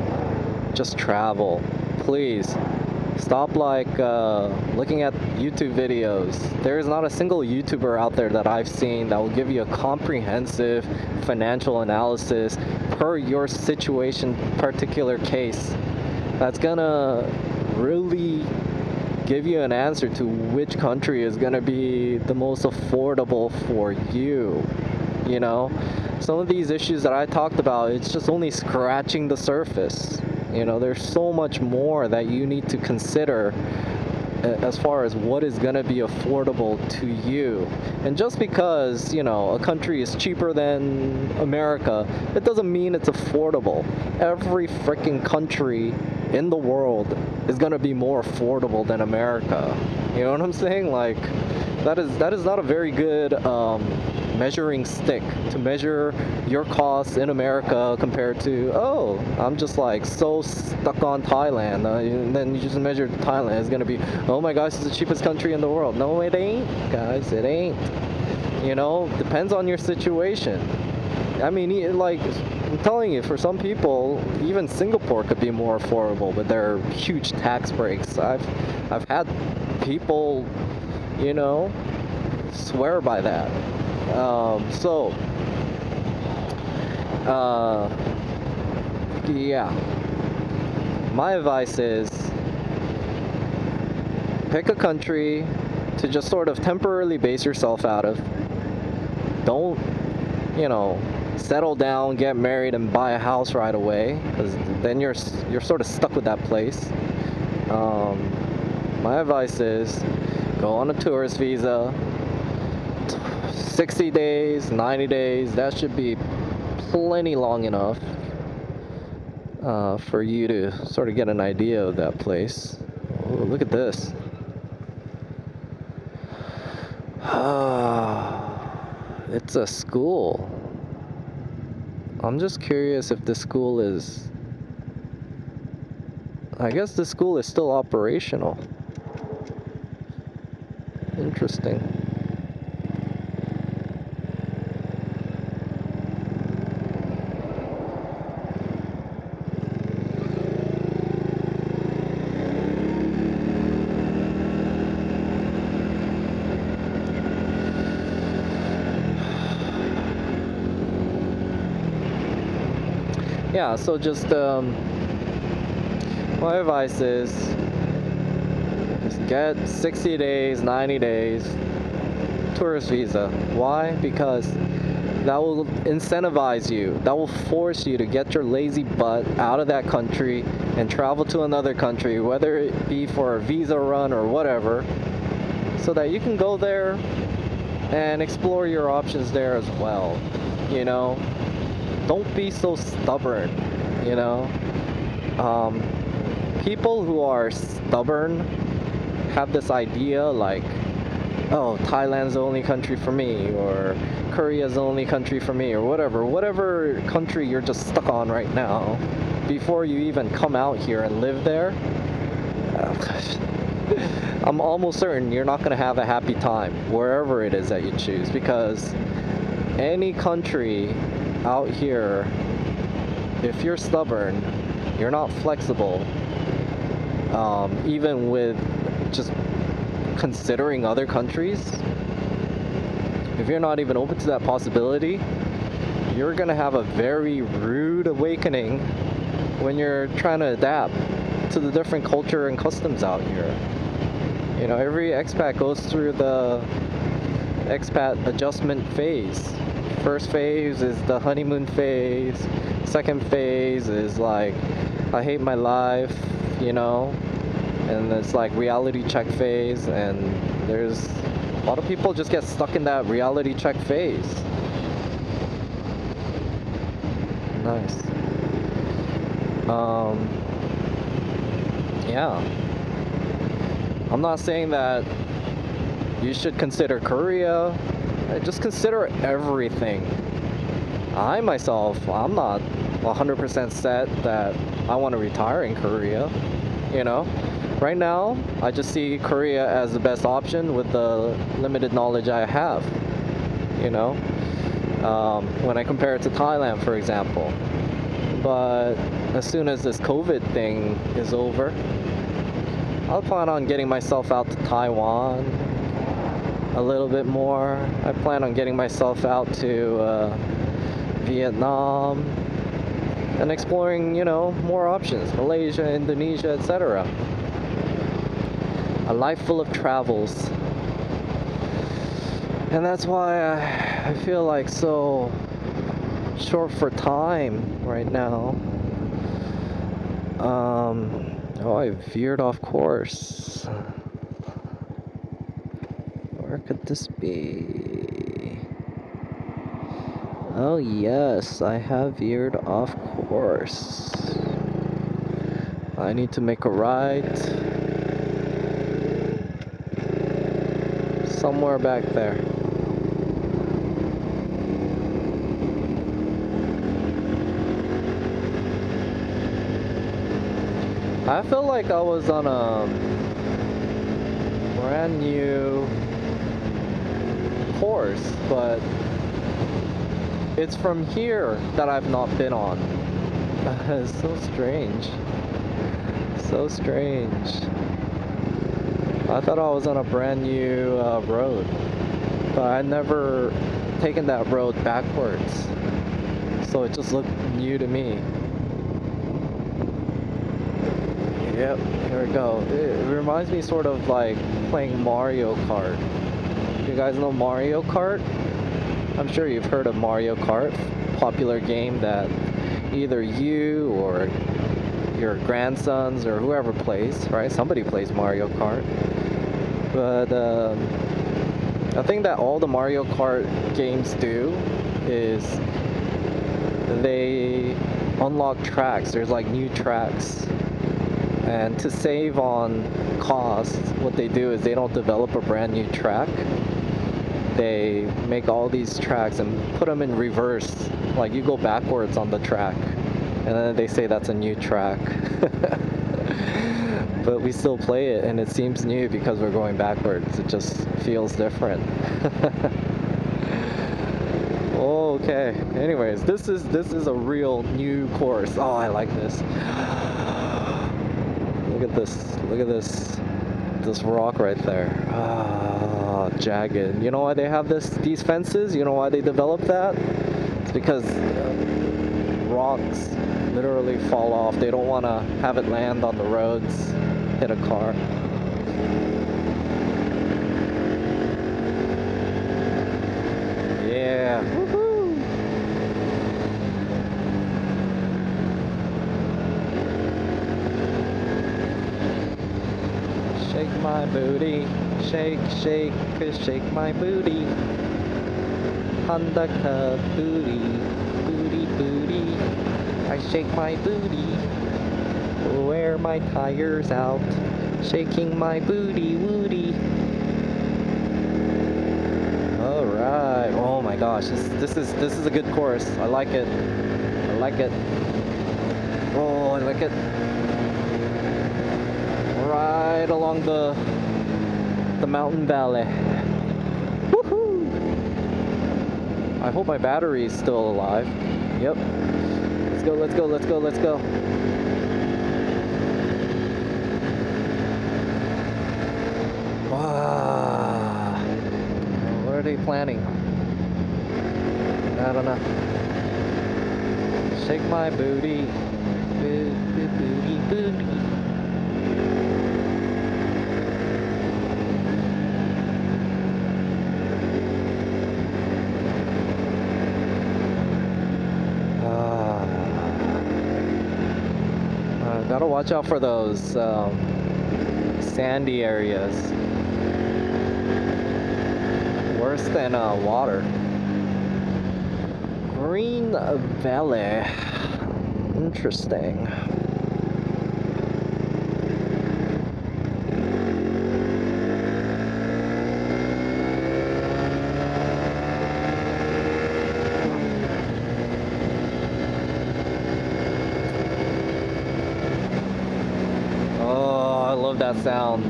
just travel. Please. Stop looking at YouTube videos. There is not a single YouTuber out there that I've seen that will give you a comprehensive financial analysis per your situation, particular case. That's gonna really give you an answer to which country is gonna be the most affordable for you. You know, some of these issues that I talked about, it's just only scratching the surface. You know, there's so much more that you need to consider as far as what is going to be affordable to you. And just because, you know, a country is cheaper than America, it doesn't mean it's affordable. Every freaking country in the world is going to be more affordable than America. You know what I'm saying? Like, that is not a very good measuring stick to measure your costs in America compared to, oh, I'm just like so stuck on Thailand, and then you just measure Thailand, it's gonna be, oh my gosh, it's the cheapest country in the world. No, it ain't, guys, it ain't. You know, depends on your situation. I mean, like, I'm telling you, for some people, even Singapore could be more affordable with their huge tax breaks. I've had people, you know, swear by that. Yeah, my advice is pick a country to just sort of temporarily base yourself out of. Don't, settle down, get married, and buy a house right away, because then you're sort of stuck with that place. My advice is go on a tourist visa. 60 days, 90 days, that should be plenty long enough for you to sort of get an idea of that place. Oh, look at this. It's a school. I'm just curious if the school is... I guess the school is still operational. Interesting. Yeah, so just my advice is just get 60 days, 90 days tourist visa. Why? Because that will incentivize you. That will force you to get your lazy butt out of that country and travel to another country, whether it be for a visa run or whatever, so that you can go there and explore your options there as well. Don't be so stubborn, people who are stubborn have this idea like, oh, Thailand's the only country for me, or Korea's the only country for me, or whatever country you're just stuck on right now, before you even come out here and live there. I'm almost certain you're not going to have a happy time wherever it is that you choose, because any country out here, if you're stubborn, you're not flexible, even with just considering other countries, if you're not even open to that possibility, you're gonna have a very rude awakening when you're trying to adapt to the different culture and customs out here. Every expat goes through the expat adjustment phase. First phase is the honeymoon phase. Second phase is like, I hate my life, and it's like reality check phase, and there's a lot of people just get stuck in that reality check phase. Nice. Yeah. I'm not saying that you should consider Korea. Just consider everything. I myself, I'm not 100% set that I want to retire in Korea. Right now, I just see Korea as the best option with the limited knowledge I have. When I compare it to Thailand, for example. But as soon as this COVID thing is over, I'll plan on getting myself out to Taiwan a little bit more. I plan on getting myself out to Vietnam and exploring, more options, Malaysia, Indonesia, etc. A life full of travels. And that's why I feel like so short for time right now. Oh, I veered off course. Where could this be? Oh yes, I have veered off course. I need to make a right somewhere back there. I feel like I was on a brand new course, but it's from here that I've not been on. It's so strange. So strange. I thought I was on a brand new road, but I never taken that road backwards, so it just looked new to me. Yep, here we go. It reminds me sort of like playing Mario Kart. You guys know Mario Kart? I'm sure you've heard of Mario Kart, popular game that either you or your grandsons or whoever plays, right? Somebody plays Mario Kart. But I think that all the Mario Kart games do is they unlock tracks. There's like new tracks. And to save on cost, what they do is they don't develop a brand new track. They make all these tracks and put them in reverse. Like you go backwards on the track. And then they say that's a new track. But we still play it and it seems new because we're going backwards. It just feels different. Okay. Anyways, this is a real new course. Oh, I like this. Look at this. Look at this rock right there. Ah, jagged. You know why they have these fences? You know why they developed that? It's because rocks literally fall off. They don't want to have it land on the roads, hit a car. Yeah. Woohoo! Shake my booty, shake, shake, shake my booty. Handaka booty, booty, booty. I shake my booty, wear my tires out, shaking my booty, woody. All right. Oh my gosh, this is a good course. I like it. I like it. Oh, I like it. Right along the mountain valley. Woohoo! I hope my battery is still alive. Yep. Let's go, let's go, let's go, let's go. Wow. What are they planning? I don't know. Shake my booty. Booty, booty, booty. Gotta watch out for those sandy areas. Worse than water. Green Valley. Interesting. I love that sound.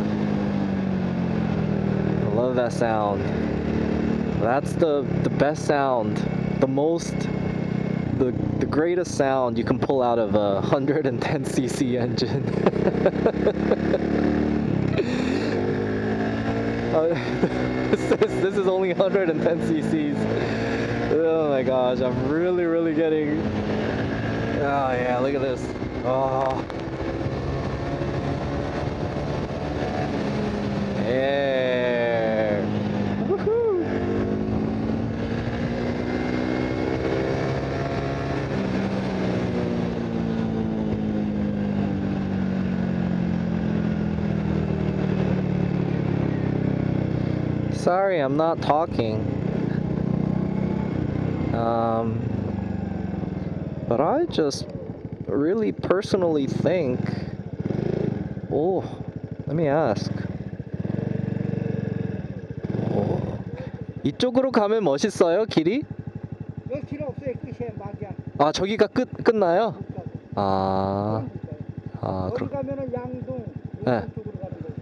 I love that sound. That's the best sound. The greatest sound you can pull out of a 110cc engine. This is only 110 cc's. Oh my gosh, I'm really getting. Oh yeah, look at this. Oh. Yeah. Woohoo. Sorry, I'm not talking. But I just really personally think. Oh, let me ask. 이쪽으로 가면 멋있어요, 길이? 여기 길 없어요. 끝이에요. 막이야. 아, 저기가 끝나요? 아, 여기 그렇. 가면은 양동 네. 쪽으로 가는 거지.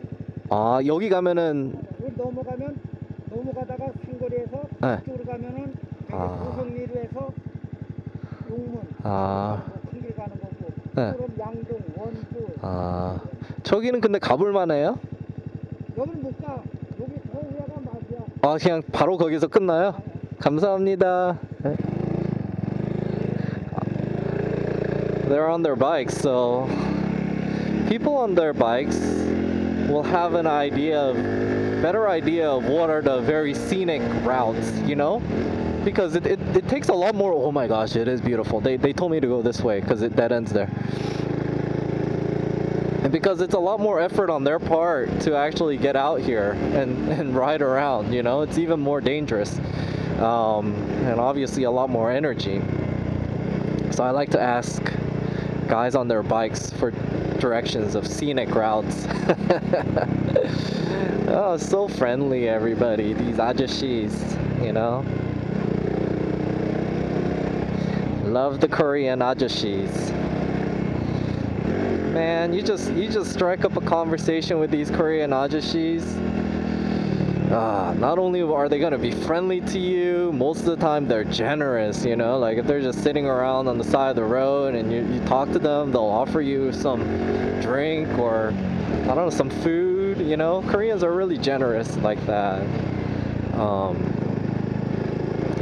아, 여기 가면은. 여기 넘어가다가 상거리에서 네. 이쪽으로 가면은 고성리로에서 용문. 큰 길 가는 거고. 네. 그럼 양동, 원주. 저기는 근데 가볼 만해요? 여기는 못 가. 여기 더 위가 막이야. 아, 그냥 바로 거기서 끝나요? 감사합니다. 네. They're on their bikes, so people on their bikes will have an better idea of what are the very scenic routes, you know? Because it takes a lot more. Oh my gosh, it is beautiful. They told me to go this way because that ends there. And because it's a lot more effort on their part to actually get out here and ride around, you know, it's even more dangerous. And obviously a lot more energy. So I like to ask guys on their bikes for directions of scenic routes. Oh, so friendly, everybody. These ajashis, you know. Love the Korean ajashis. Man, you just strike up a conversation with these Korean ajashis. Not only are they gonna be friendly to you, most of the time they're generous, you know, like if they're just sitting around on the side of the road and you talk to them, they'll offer you some drink or, I don't know, some food, you know. Koreans are really generous like that.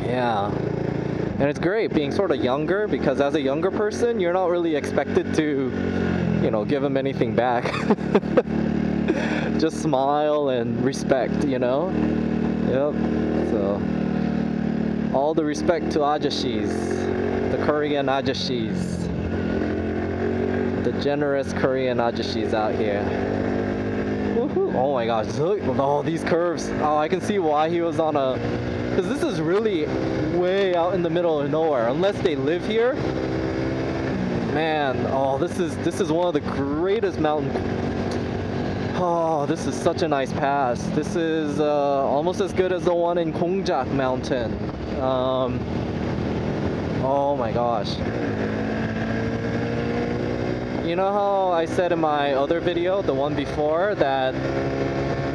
Yeah. And it's great being sort of younger because as a younger person, you're not really expected to, you know, give them anything back. Just smile and respect, you know? Yep. So, all the respect to ajashis, the Korean ajashis, the generous Korean ajashis out here. Woohoo. Oh my gosh, look at all these curves. Oh, I can see why he was on a, because this is really way out in the middle of nowhere. Unless they live here, man. Oh, this is one of the greatest mountain. Oh, this is such a nice pass. This is almost as good as the one in Kongjak Mountain. Oh my gosh. You know how I said in my other video, the one before, that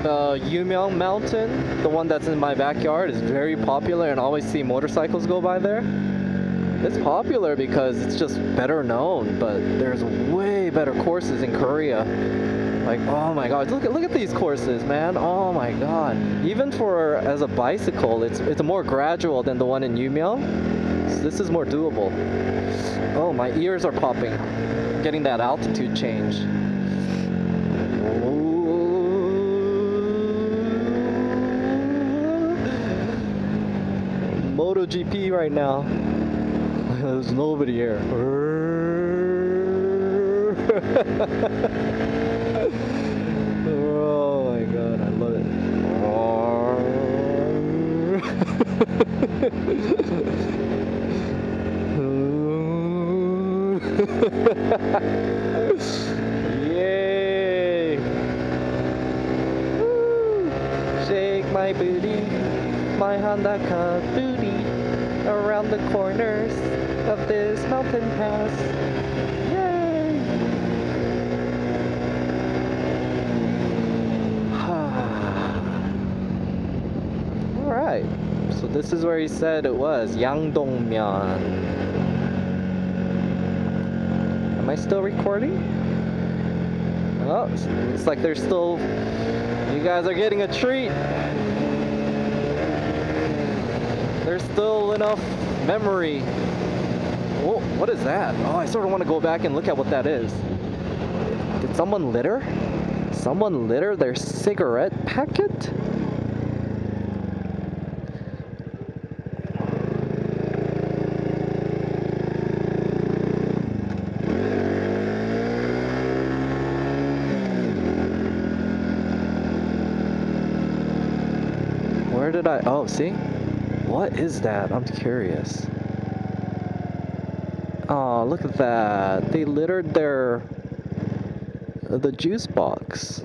the Yangpyeong Mountain, the one that's in my backyard, is very popular and I always see motorcycles go by there? It's popular because it's just better known, but there's way better courses in Korea. Like, oh my god, look at these courses, man. Oh my god. Even for as a bicycle, it's more gradual than the one in Yangpyeong. So this is more doable. Oh, my ears are popping. Getting that altitude change. MotoGP right now. There's nobody here. Oh my god, I love it. Yay! Woo! Shake my booty, my Honda Cup booty, around the corners of this mountain pass. Yay! Alright, so this is where he said it was, Yangdong-myeon. Am I still recording? Oh, looks like there's still, you guys are getting a treat. There's still enough memory. Whoa, what is that? Oh, I sort of want to go back and look at what that is. Did someone litter? Someone litter their cigarette packet? Where did I, oh, see? What is that? I'm curious. Oh, look at that. They littered the juice box.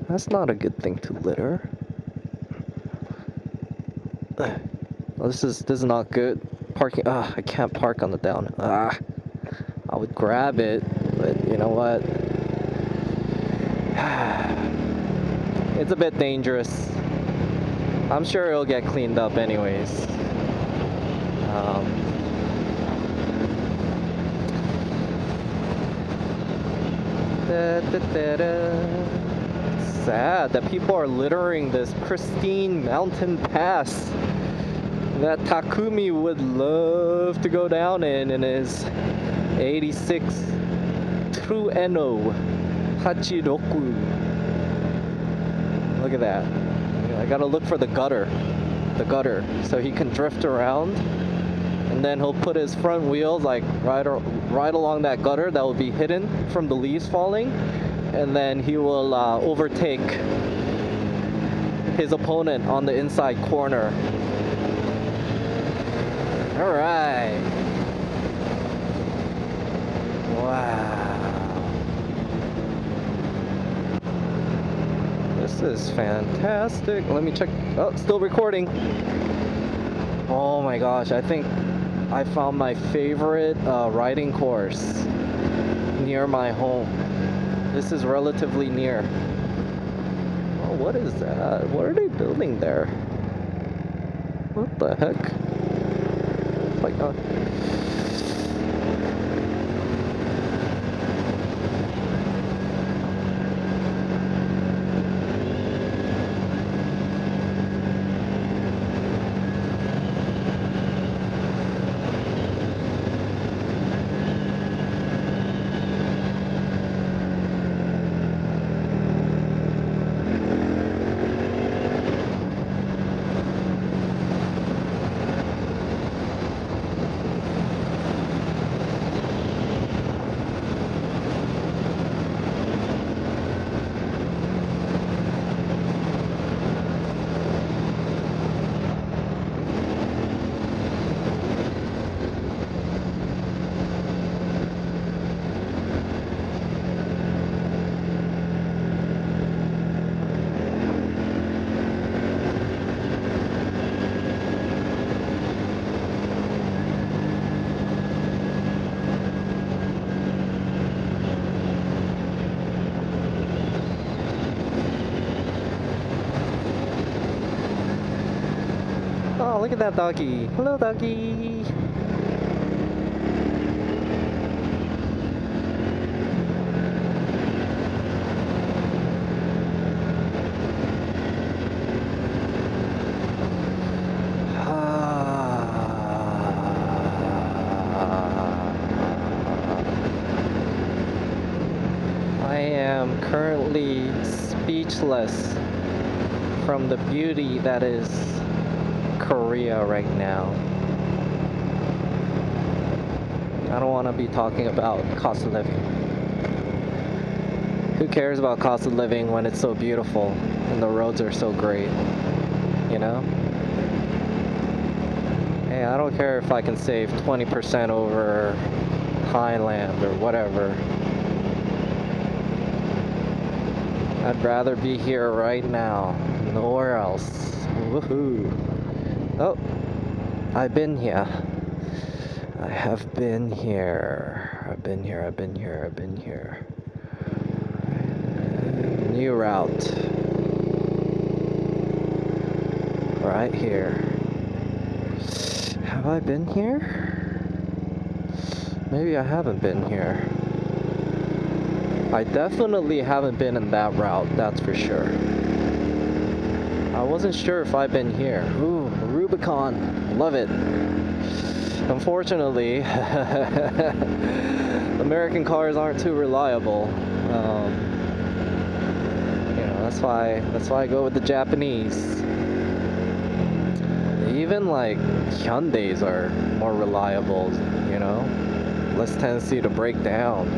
That's not a good thing to litter. Oh, this is not good. Parking, I can't park on the down. I would grab it, but you know what? It's a bit dangerous. I'm sure it'll get cleaned up anyways. Sad that people are littering this pristine mountain pass that Takumi would love to go down in his 86 True Eno Hachiroku. Look at that. I gotta look for the gutter. So he can drift around. And then he'll put his front wheels like right along that gutter that will be hidden from the leaves falling. And then he will overtake his opponent on the inside corner. All right. Wow. This is fantastic. Let me check. Oh, still recording. Oh my gosh, I think I found my favorite riding course near my home. This is relatively near. Oh, what is that? What are they building there? What the heck? It's like, oh, look at that doggy. Hello, doggy. I am currently speechless from the beauty that is Korea right now. I don't want to be talking about cost of living. Who cares about cost of living when it's so beautiful and the roads are so great, you know? Hey, I don't care if I can save 20% over Highland or whatever. I'd rather be here right now, nowhere else. Woohoo! Oh, I've been here. I have been here. I've been here. New route. Right here. Have I been here? Maybe I haven't been here. I definitely haven't been in that route, that's for sure. I wasn't sure if I've been here. Ooh, Rubicon. Love it. Unfortunately, American cars aren't too reliable. That's why I go with the Japanese. Even like Hyundais are more reliable, you know? Less tendency to break down.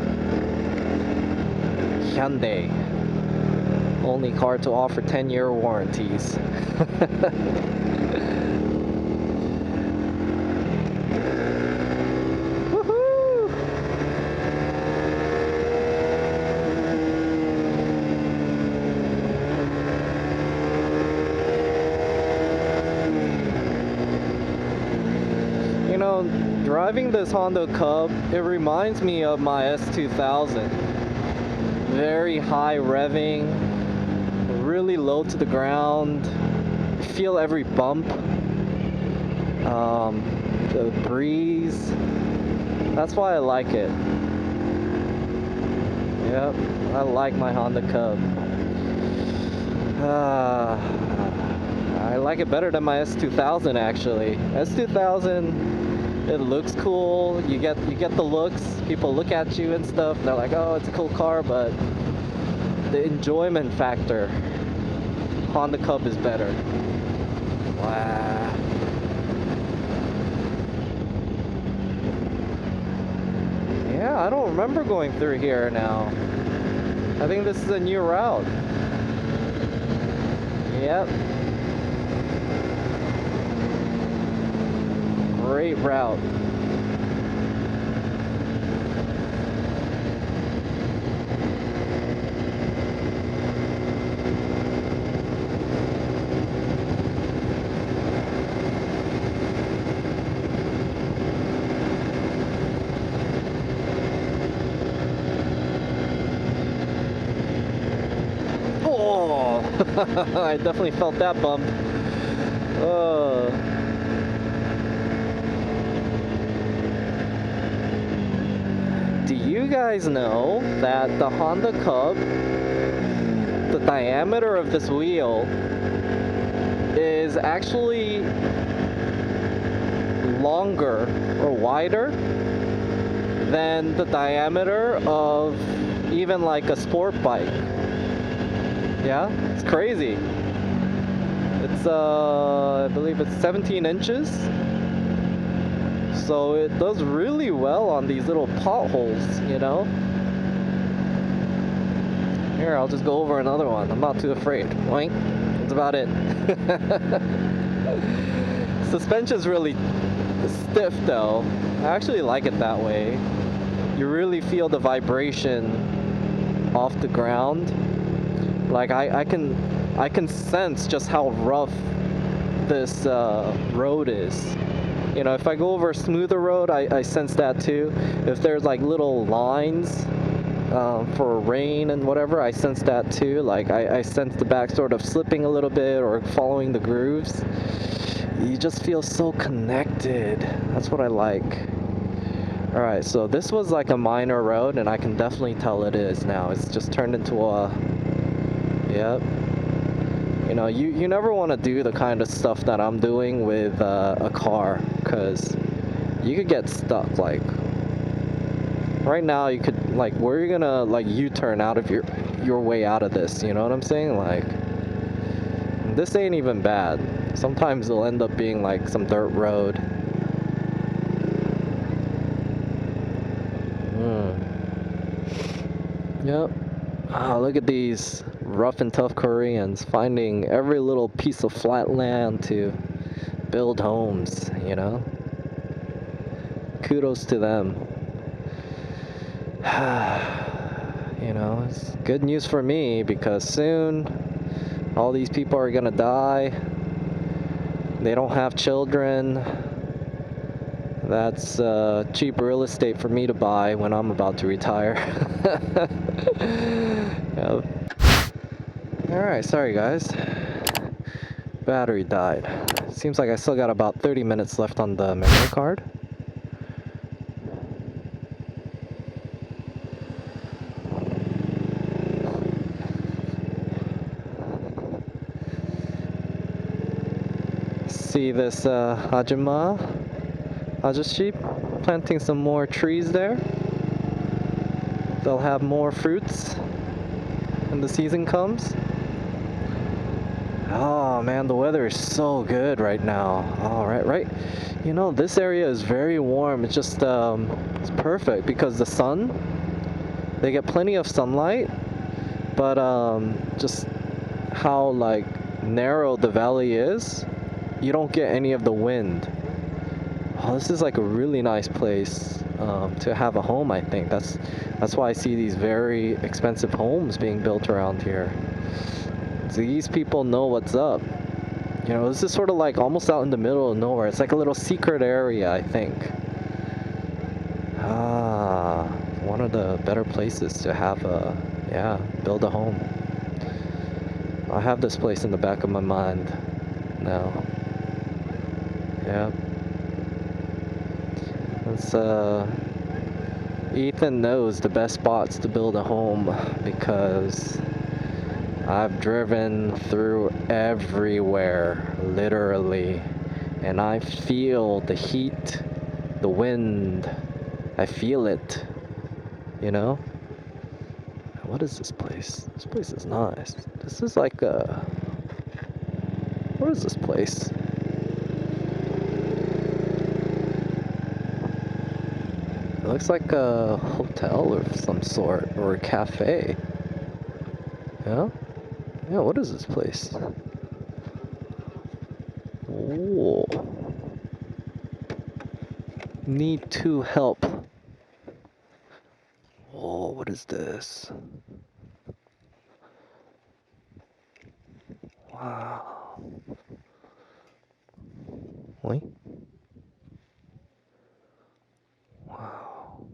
Hyundai. Only car to offer 10-year warranties. Woohoo! You know, driving this Honda Cub, it reminds me of my S2000. Very high revving, really low to the ground. You feel every bump. The breeze. That's why I like it. Yep, I like my Honda Cub. I like it better than my S2000 actually. S2000 It looks cool. You get the looks. People look at you and stuff. And they're like, oh, it's a cool car, but the enjoyment factor, Honda Cub is better. Wow. Yeah, I don't remember going through here now. I think this is a new route. Yep. Great route. Oh, I definitely felt that bump. Do you guys know that the Honda Cub, the diameter of this wheel is actually longer or wider than the diameter of even like a sport bike? Yeah, it's crazy. It's I believe it's 17 inches. So it does really well on these little potholes, you know? Here, I'll just go over another one. I'm not too afraid. Boink. That's about it. Suspension's really stiff though. I actually like it that way. You really feel the vibration off the ground. Like I can sense just how rough this road is. You know, if I go over a smoother road, I sense that too. If there's like little lines for rain and whatever, I sense that too. Like I sense the back sort of slipping a little bit or following the grooves. You just feel so connected. That's what I like. Alright, so this was like a minor road, and I can definitely tell it is now. It's just turned into a... Yep. You know, you never want to do the kind of stuff that I'm doing with a car, because you could get stuck. Like, right now you could, like, where are you gonna, like, U-turn out of your way out of this, you know what I'm saying? Like, this ain't even bad. Sometimes it'll end up being like some dirt road. Yep. Ah, look at these rough and tough Koreans finding every little piece of flat land to build homes, you know? Kudos to them. You know, it's good news for me because soon all these people are gonna die. They don't have children. That's cheap real estate for me to buy when I'm about to retire. Yep. Alright, sorry guys. Battery died. Seems like I still got about 30 minutes left on the memory card. See this Ajushi planting some more trees there. They'll have more fruits when the season comes. Oh man, the weather is so good right now. All right. You know, this area is very warm. It's just it's perfect because the sun. They get plenty of sunlight, but just how like narrow the valley is, you don't get any of the wind. Oh, this is like a really nice place to have a home, I think. That's why I see these very expensive homes being built around here. These people know what's up. You know, this is sort of like almost out in the middle of nowhere. It's like a little secret area, I think. Ah, one of the better places to have build a home. I have this place in the back of my mind now. Yeah. It's Ethan knows the best spots to build a home because I've driven through everywhere, literally, and I feel the heat the wind. I feel it, you know? What is this place? This place is nice. This is like a... What is this place? It looks like a hotel of some sort, or a cafe. Yeah? Yeah, what is this place? Oh. Need to help. Oh, what is this? Wow. Wait. Wow.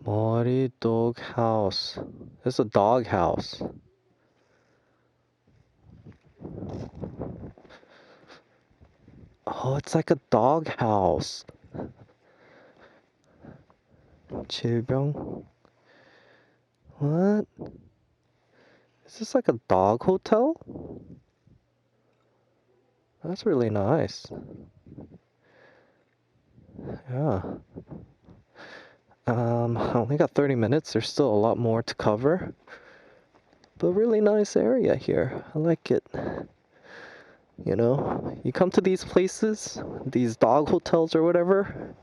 Mori dog house. It's a dog house. Oh, it's like a dog house. Cheongun. What? Is this like a dog hotel? That's really nice. Yeah. I only got 30 minutes. There's still a lot more to cover. But really nice area here. I like it. You know, you come to these places, these dog hotels or whatever,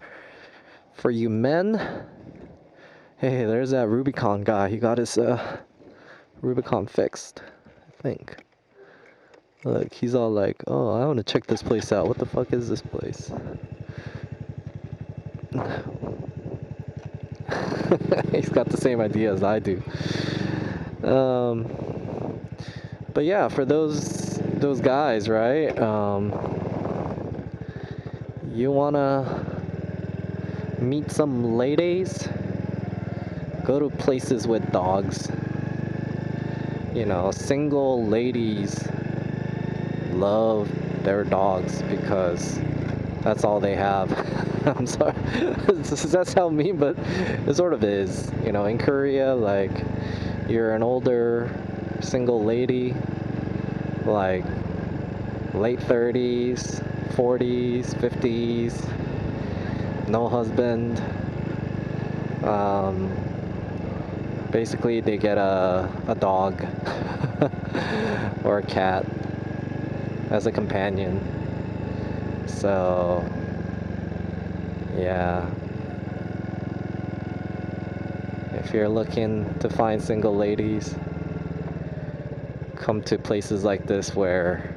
for you men. Hey, there's that Rubicon guy. He got his Rubicon fixed, I think. Look, he's all like, oh, I want to check this place out. What the fuck is this place? He's got the same idea as I do. But yeah, for those guys, right? You wanna meet some ladies? Go to places with dogs. You know, single ladies love their dogs because that's all they have. I'm sorry, that sound mean, but it sort of is. You know, in Korea, like, you're an older single lady, like late 30s, 40s, 50s, no husband. Basically, they get a dog or a cat as a companion. So, yeah. If you're looking to find single ladies, come to places like this where,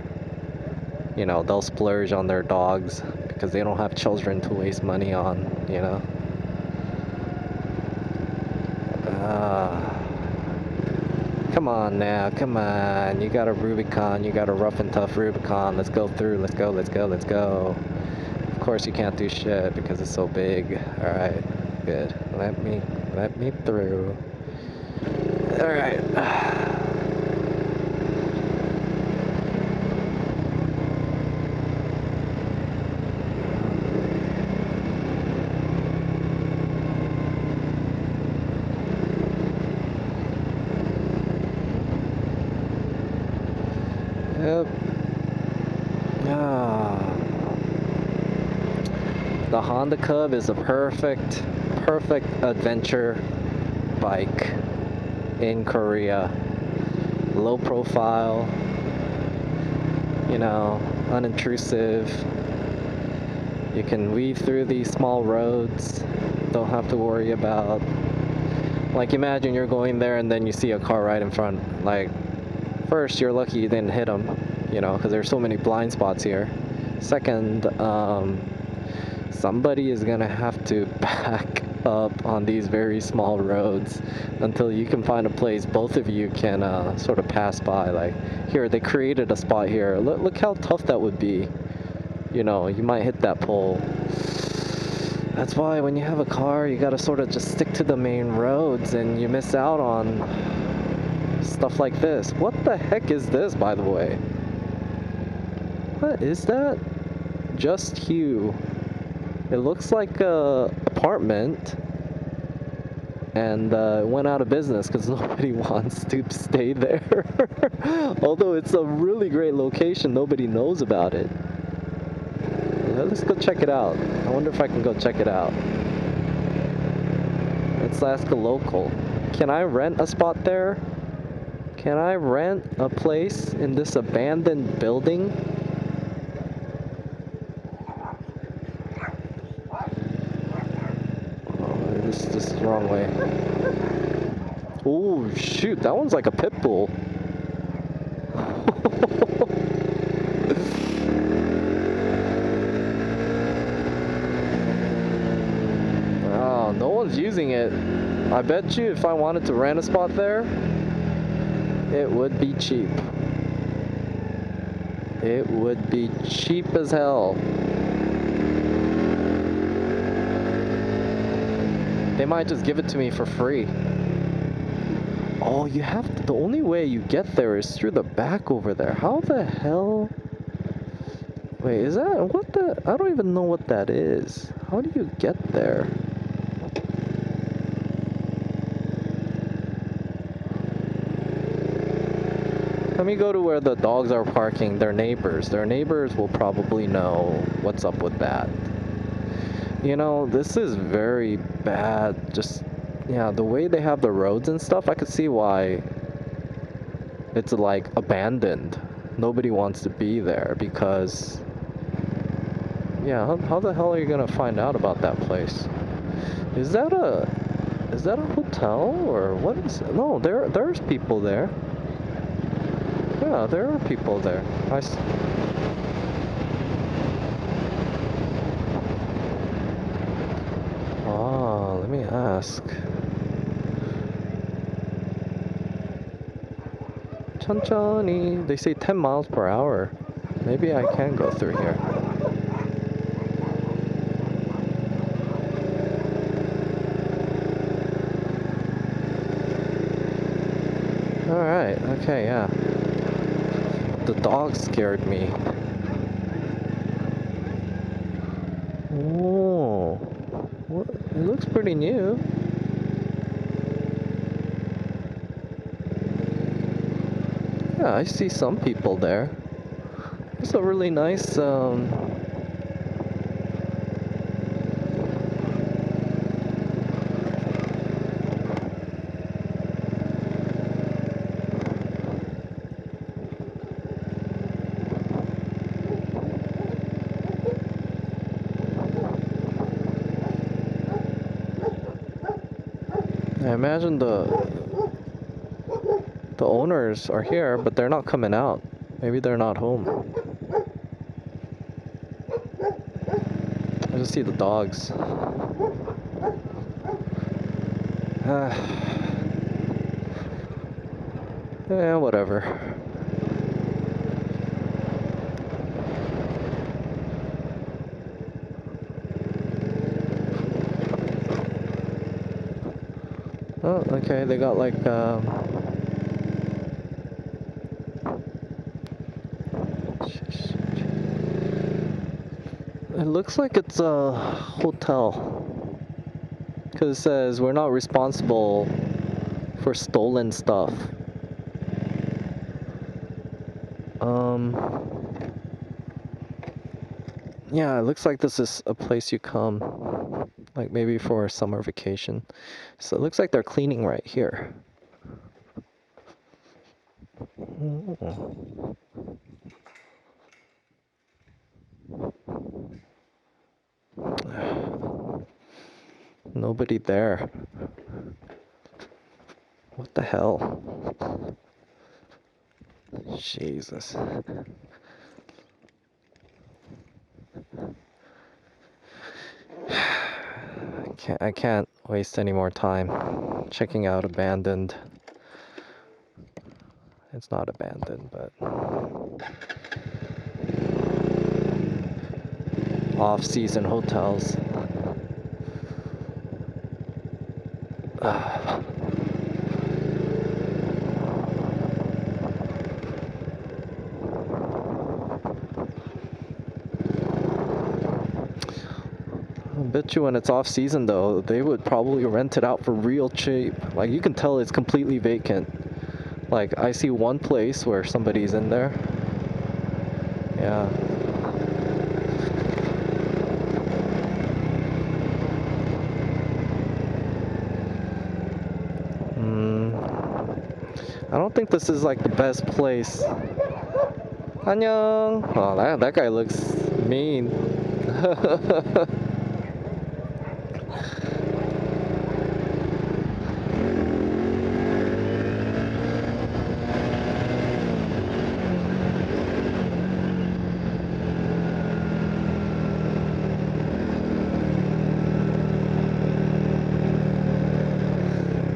you know, they'll splurge on their dogs because they don't have children to waste money on, you know. Come on now, come on. You got a Rubicon, you got a rough and tough Rubicon. Let's go through, let's go, let's go, let's go. Of course you can't do shit because it's so big. Alright, good. Let me through. Alright. Yep. The Honda Cub is a perfect adventure bike in Korea. Low profile, you know, unintrusive. You can weave through these small roads. Don't have to worry about, like, imagine you're going there and then you see a car right in front. Like, first, you're lucky you didn't hit them, you know, because there's so many blind spots here. Second, somebody is gonna have to back up on these very small roads until you can find a place both of you can sort of pass by. Like, here, they created a spot here. Look how tough that would be. You know, you might hit that pole. That's why when you have a car, you gotta sort of just stick to the main roads and you miss out on stuff like this. What the heck is this, by the way? What is that? Just Hue. It looks like a apartment, and it went out of business because nobody wants to stay there. Although it's a really great location, nobody knows about it. let's go check it out. I wonder if I can go check it out. Let's ask a local. Can I rent a spot there? Can I rent a place in this abandoned building? Oh, this is the wrong way. Oh shoot, that one's like a pit bull. Oh, no one's using it. I bet you if I wanted to rent a spot there, it would be cheap. It would be cheap as hell. They might just give it to me for free. Oh, you have to, the only way you get there is through the back over there. How the hell? Wait, is that, what the, I don't even know what that is. How do you get there? Let me go to where the dogs are parking, their neighbors. Their neighbors will probably know what's up with that. You know, this is very bad. Just, yeah, the way they have the roads and stuff, I could see why it's like abandoned. Nobody wants to be there because, yeah, how the hell are you gonna find out about that place? Is that a hotel or what is it? No, there's people there. Yeah, there are people there. Oh, let me ask. 천천히. They say 10 miles per hour. Maybe I can go through here. Alright, okay, yeah. The dog scared me. Oh, what? It looks pretty new. Yeah, I see some people there. It's a really nice, I imagine the owners are here, but they're not coming out. Maybe they're not home. I just see the dogs. Yeah, whatever. Oh, okay, they got like, it looks like it's a hotel. Because it says we're not responsible for stolen stuff. Yeah, it looks like this is a place you come, like maybe for a summer vacation. So it looks like they're cleaning right here. Oh. Nobody there. What the hell? Jesus. I can't waste any more time checking out abandoned. It's not abandoned, but off-season hotels. I bet you when it's off season though, they would probably rent it out for real cheap. Like you can tell it's completely vacant. Like I see one place where somebody's in there. Yeah. I don't think this is like the best place. 안녕. Oh, that guy looks mean.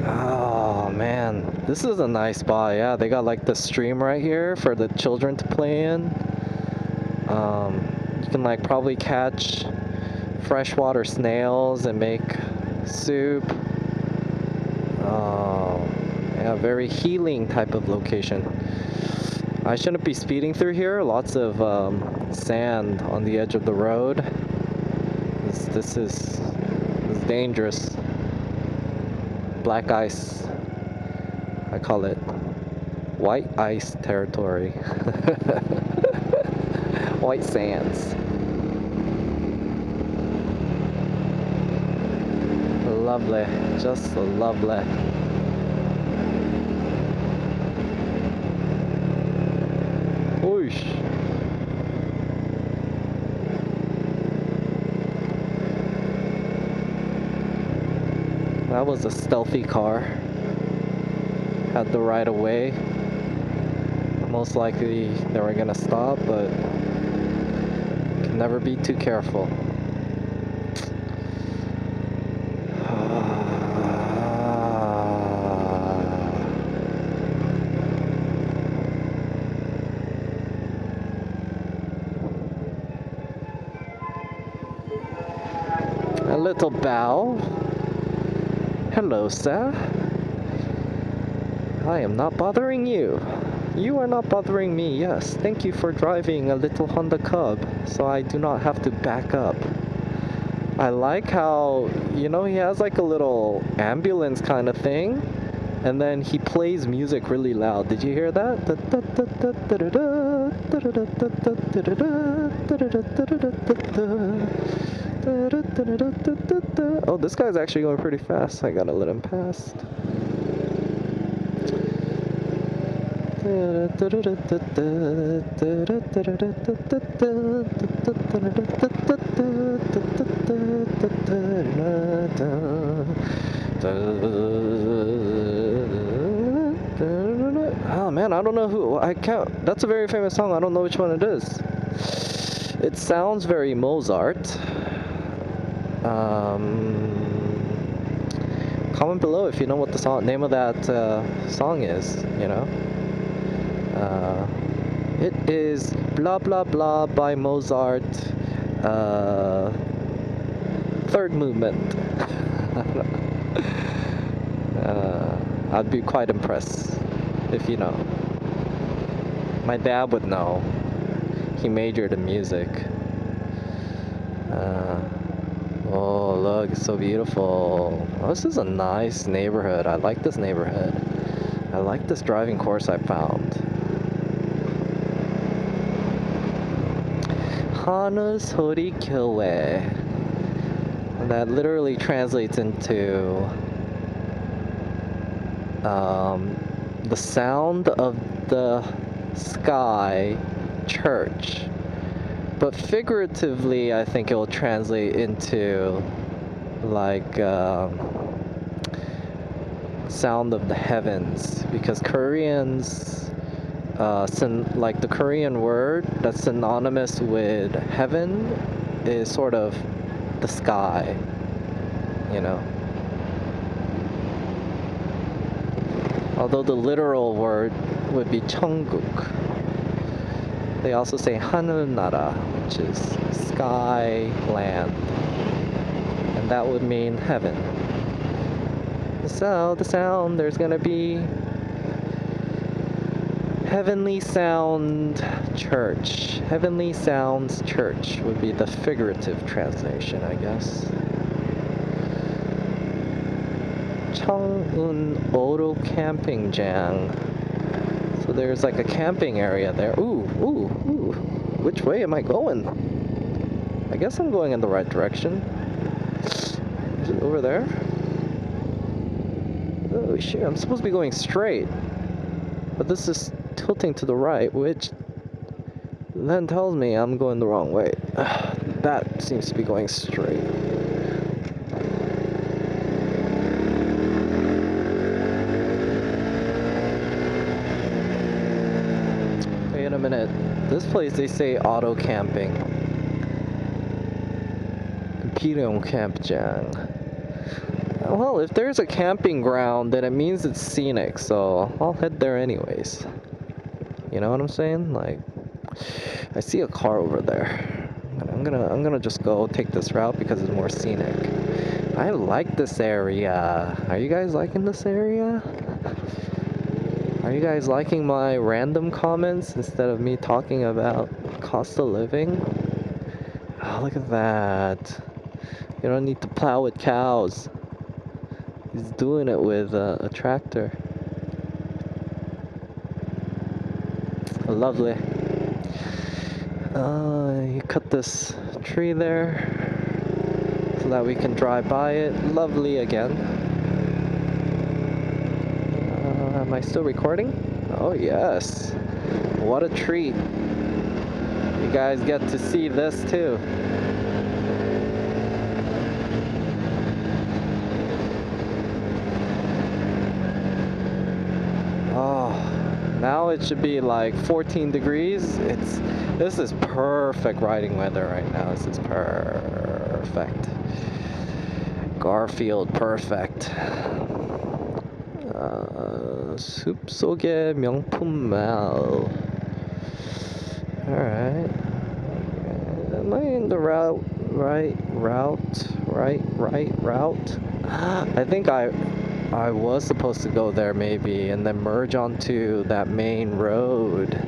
Oh man, this is a nice spot. Yeah, they got like the stream right here for the children to play in. You can like probably catch freshwater snails and make soup. Oh, yeah, very healing type of location. I shouldn't be speeding through here. Lots of sand on the edge of the road. This is dangerous. Black ice. I call it white ice territory. White sands. Lovely, just lovely. Whoosh. That was a stealthy car. Had the right of way. Most likely they were gonna stop, but can never be too careful. A little bow. Hello, sir. I am not bothering you. You are not bothering me, yes. Thank you for driving a little Honda Cub, so I do not have to back up. I like how, you know, he has like a little ambulance kind of thing, and then he plays music really loud. Did you hear that? Oh, this guy's actually going pretty fast. I gotta let him pass. Oh man, I don't know who. I can't. That's a very famous song. I don't know which one it is. It sounds very Mozart. Comment below if you know what the name of that song is. You know. It is blah blah blah by Mozart. Third movement. I'd be quite impressed if you know. My dad would know. He majored in music. Oh, look, it's so beautiful. Oh, this is a nice neighborhood. I like this neighborhood. I like this driving course I found. Hana Sori Kyoe. That literally translates into the sound of the sky church. But figuratively, I think it will translate into like sound of the heavens, because Koreans, like the Korean word that's synonymous with heaven is sort of the sky, you know. Although the literal word would be Cheongun. They also say 하늘나라, which is sky, land. And that would mean heaven. So, the sound, there's gonna be Heavenly Sound Church. Heavenly Sounds Church would be the figurative translation, I guess. Cheongun Oro Campingjang. So there's like a camping area there. Ooh. Which way am I going? I guess I'm going in the right direction. Is it over there? Oh shit, I'm supposed to be going straight. But this is tilting to the right, which then tells me I'm going the wrong way. That seems to be going straight. Wait a minute. This place they say auto camping. Gapyeong campjang. Well, if there's a camping ground, then it means it's scenic, so I'll head there anyways. You know what I'm saying? Like, I see a car over there. I'm gonna just go take this route because it's more scenic. I like this area. Are you guys liking this area? Are you guys liking my random comments instead of me talking about cost of living? Oh, look at that. You don't need to plow with cows. He's doing it with a tractor. Lovely. You cut this tree there so that we can drive by it. Lovely again. Am I still recording? Oh yes. What a treat. You guys get to see this too. Now it should be like 14 degrees. This is perfect riding weather right now. This is perfect. Garfield perfect. 숲속의 명품 mall. Alright. Am I in the right route? I think I was supposed to go there maybe and then merge onto that main road.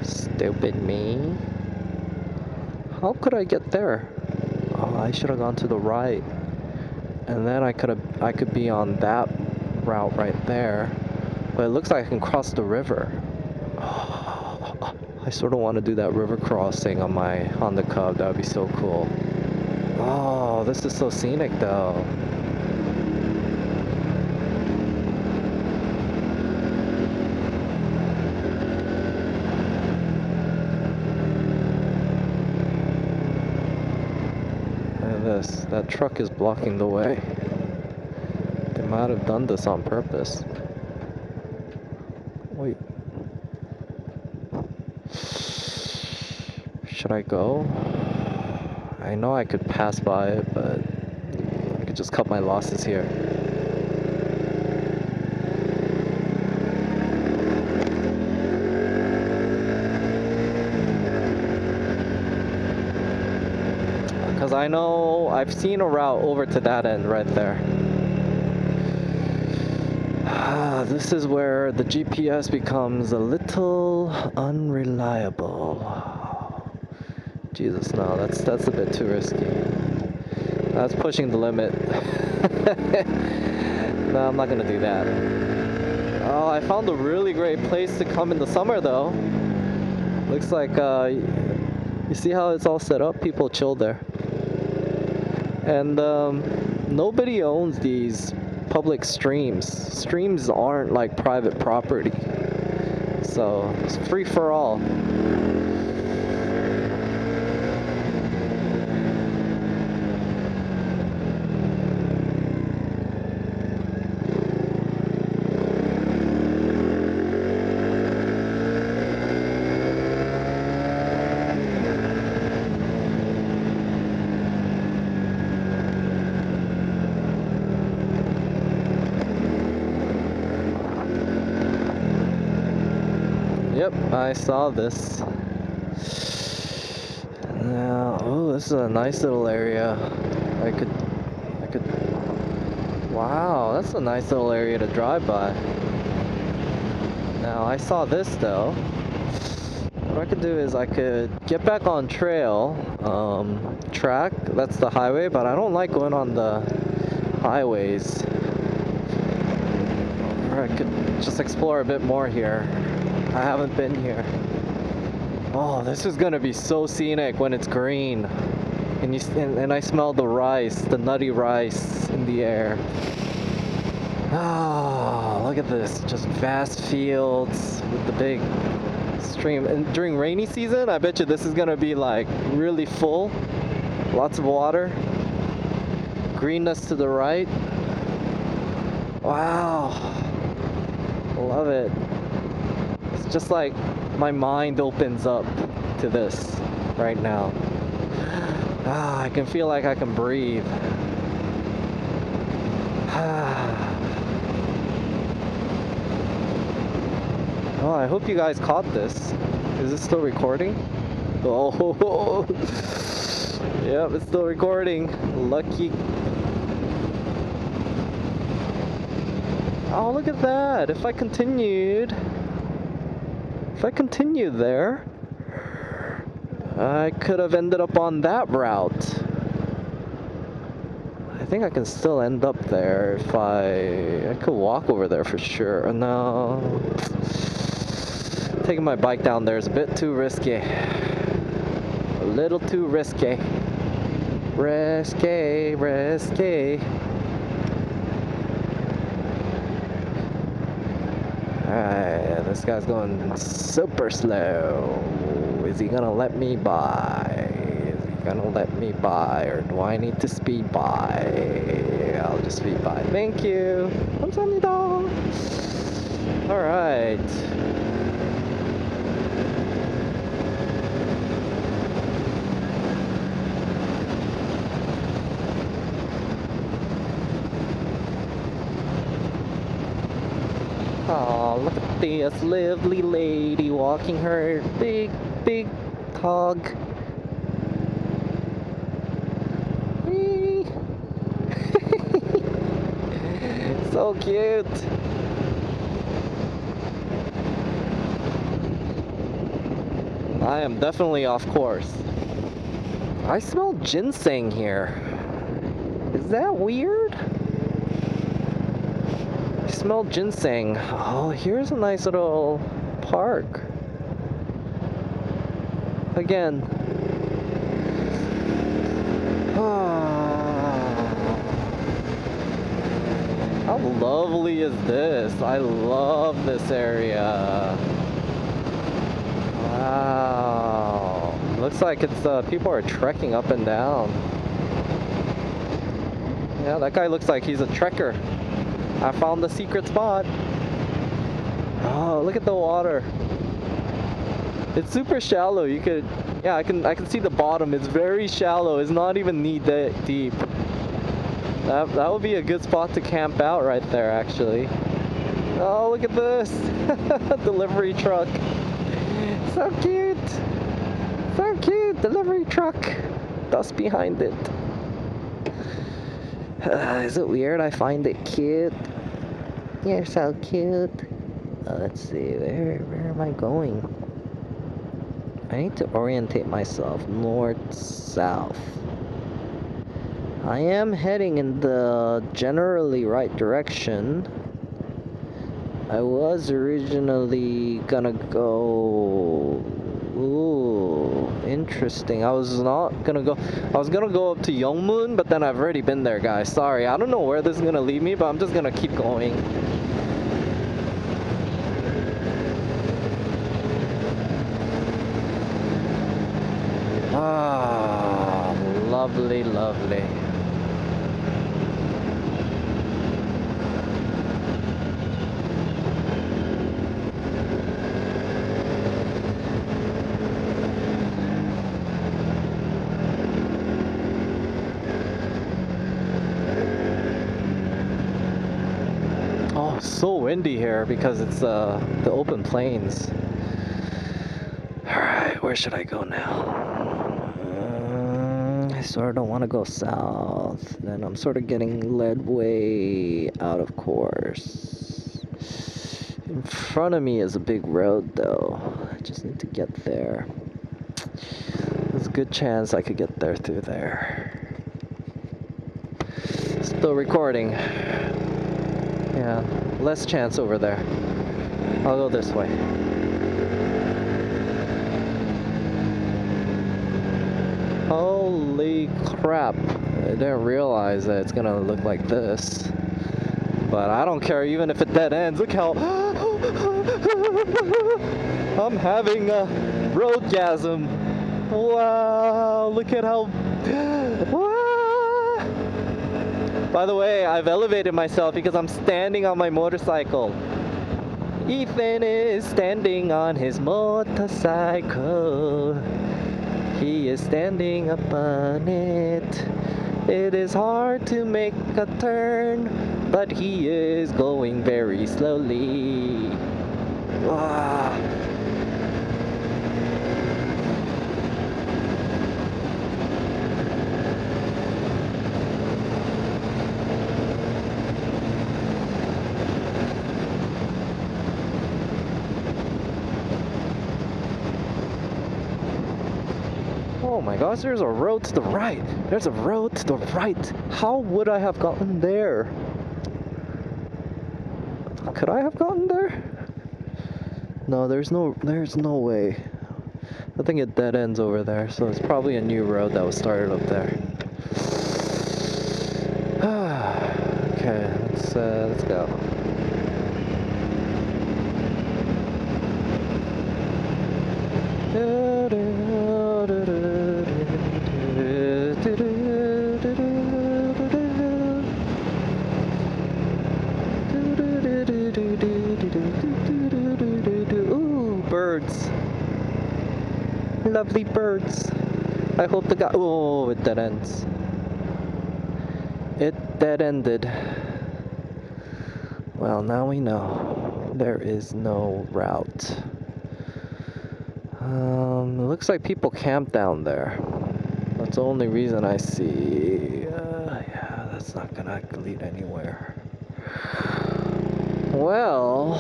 Stupid me. How could I get there? Oh, I should have gone to the right. And then I could be on that route right there. But it looks like I can cross the river. I sort of want to do that river crossing on my Honda Cub. That would be so cool. Oh, this is so scenic though. That truck is blocking the way. They might have done this on purpose. Wait. Should I go? I know I could pass by it, but I could just cut my losses here. Because I know I've seen a route over to that end right there. This is where the GPS becomes a little unreliable. Jesus, no, that's a bit too risky. That's pushing the limit. No, I'm not gonna do that. Oh, I found a really great place to come in the summer though. Looks like, you see how it's all set up? People chill there. And nobody owns these public streams. Streams aren't like private property. So it's free for all. Yep, I saw this. Now, oh, this is a nice little area. I could, wow, that's a nice little area to drive by. Now, I saw this though. What I could do is I could get back on trail, track, that's the highway, but I don't like going on the highways. Or I could just explore a bit more here. I haven't been here. Oh, this is gonna be so scenic when it's green. And I smell the rice, the nutty rice in the air. Oh, look at this. Just vast fields with the big stream. And during rainy season, I bet you this is gonna be like really full. Lots of water. Greenness to the right. Wow. Love it. It's just like my mind opens up to this right now. Ah, I can feel like I can breathe. Oh, I hope you guys caught this. Is it still recording? Oh, yep, it's still recording. Lucky. Oh, look at that. If I continued there, I could have ended up on that route. I think I can still end up there if I could walk over there for sure. No. Taking my bike down there is a bit too risky. A little too risky. Risky, risky. Alright, this guy's going super slow. Is he gonna let me by? Is he gonna let me by? Or do I need to speed by? I'll just speed by. Thank you. 감사합니다. Alright. Oh, look at this lovely lady walking her big dog. Whee! So cute. I am definitely off course. I smell ginseng here. Is that weird? I smell ginseng. Oh, here's a nice little park. Again. How lovely is this? I love this area. Wow. Looks like it's people are trekking up and down. Yeah, that guy looks like he's a trekker. I found the secret spot. Oh, look at the water. It's super shallow. You could, yeah, I can see the bottom. It's very shallow. It's not even knee deep. That would be a good spot to camp out right there, actually. Oh, look at this. Delivery truck. So cute. So cute. Delivery truck. Dust behind it. Is it weird? I find it cute. You're so cute. Let's see. Where am I going? I need to orientate myself north, south. I am heading in the generally right direction. I was originally gonna go... Ooh, interesting. I was gonna go up to Yongmun, but then I've already been there, guys. Sorry, I don't know where this is gonna lead me, but I'm just gonna keep going. Ah, lovely, lovely. Oh, so windy here because it's the open plains. Alright, where should I go now? I sort of don't want to go south. Then I'm sort of getting led way out of course. In front of me is a big road though. I just need to get there. There's a good chance I could get there through there. Still recording. Yeah, less chance over there. I'll go this way. Holy crap. I didn't realize that it's gonna look like this. But I don't care even if it dead ends. Look how I'm having a roadgasm. Wow, look at how wow. By the way, I've elevated myself because I'm standing on my motorcycle. Ethan is standing on his motorcycle. He is standing up on it. It is hard to make a turn, but he is going very slowly. Ah. Oh my gosh, there's a road to the right. There's a road to the right. How would I have gotten there? Could I have gotten there? No, there's no way. I think it dead ends over there, so it's probably a new road that was started up there. Okay, let's go. Ooh, birds. Lovely birds. I hope the guy. Oh, it dead ends. It dead ended. Well, now we know there is no route. It looks like people camp down there. That's the only reason I see. Yeah, that's not gonna lead anywhere. Well,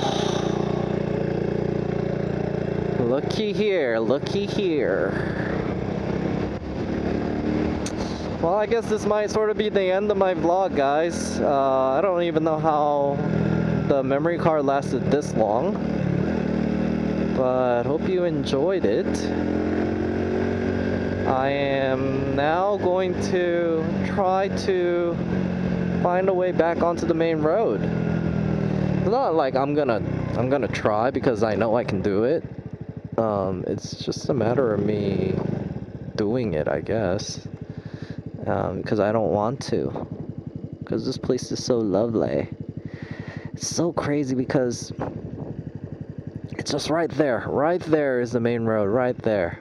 looky here, looky here. Well, I guess this might sort of be the end of my vlog, guys. I don't even know how the memory card lasted this long, but hope you enjoyed it. I am now going to try to find a way back onto the main road. It's not like I'm gonna try because I know I can do it. It's just a matter of me doing it, I guess. Because I don't want to. Because this place is so lovely. It's so crazy because it's just right there. Right there is the main road. Right there.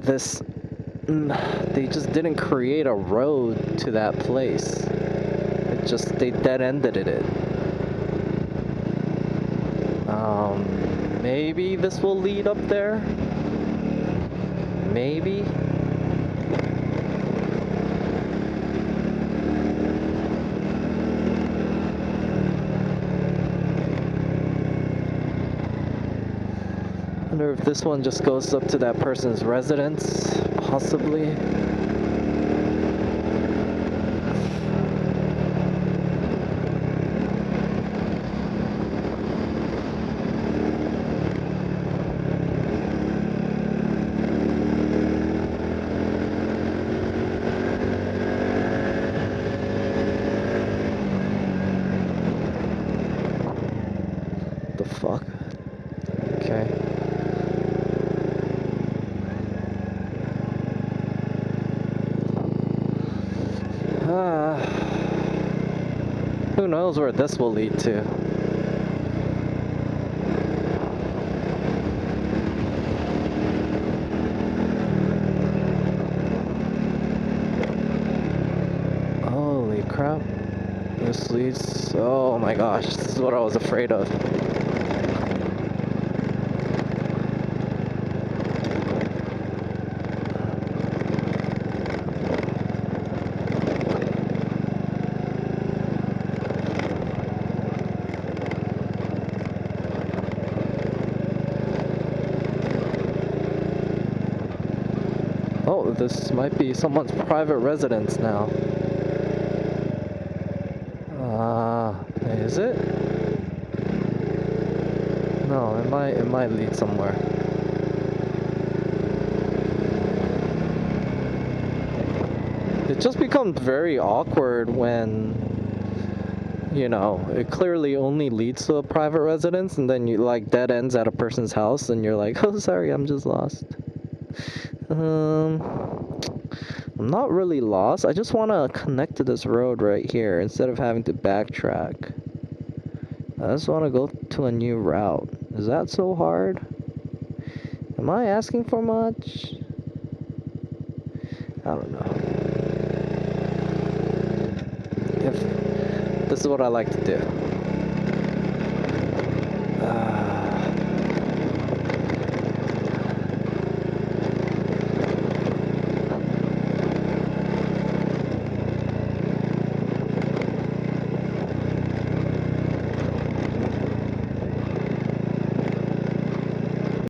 They just didn't create a road to that place. They dead-ended it. Maybe this will lead up there. Maybe. I wonder if this one just goes up to that person's residence, possibly. The fuck? Okay. Who knows where this will lead to? Holy crap. This leads... Oh my gosh, this is what I was afraid of. Oh, this might be someone's private residence now. Is it? No, it might lead somewhere. It just becomes very awkward when you know, it clearly only leads to a private residence, and then you like dead ends at a person's house, and you're like, oh, sorry, I'm just lost. I'm not really lost. I just want to connect to this road right here instead of having to backtrack. I just want to go to a new route. Is that so hard? Am I asking for much? I don't know. If this is what I like to do.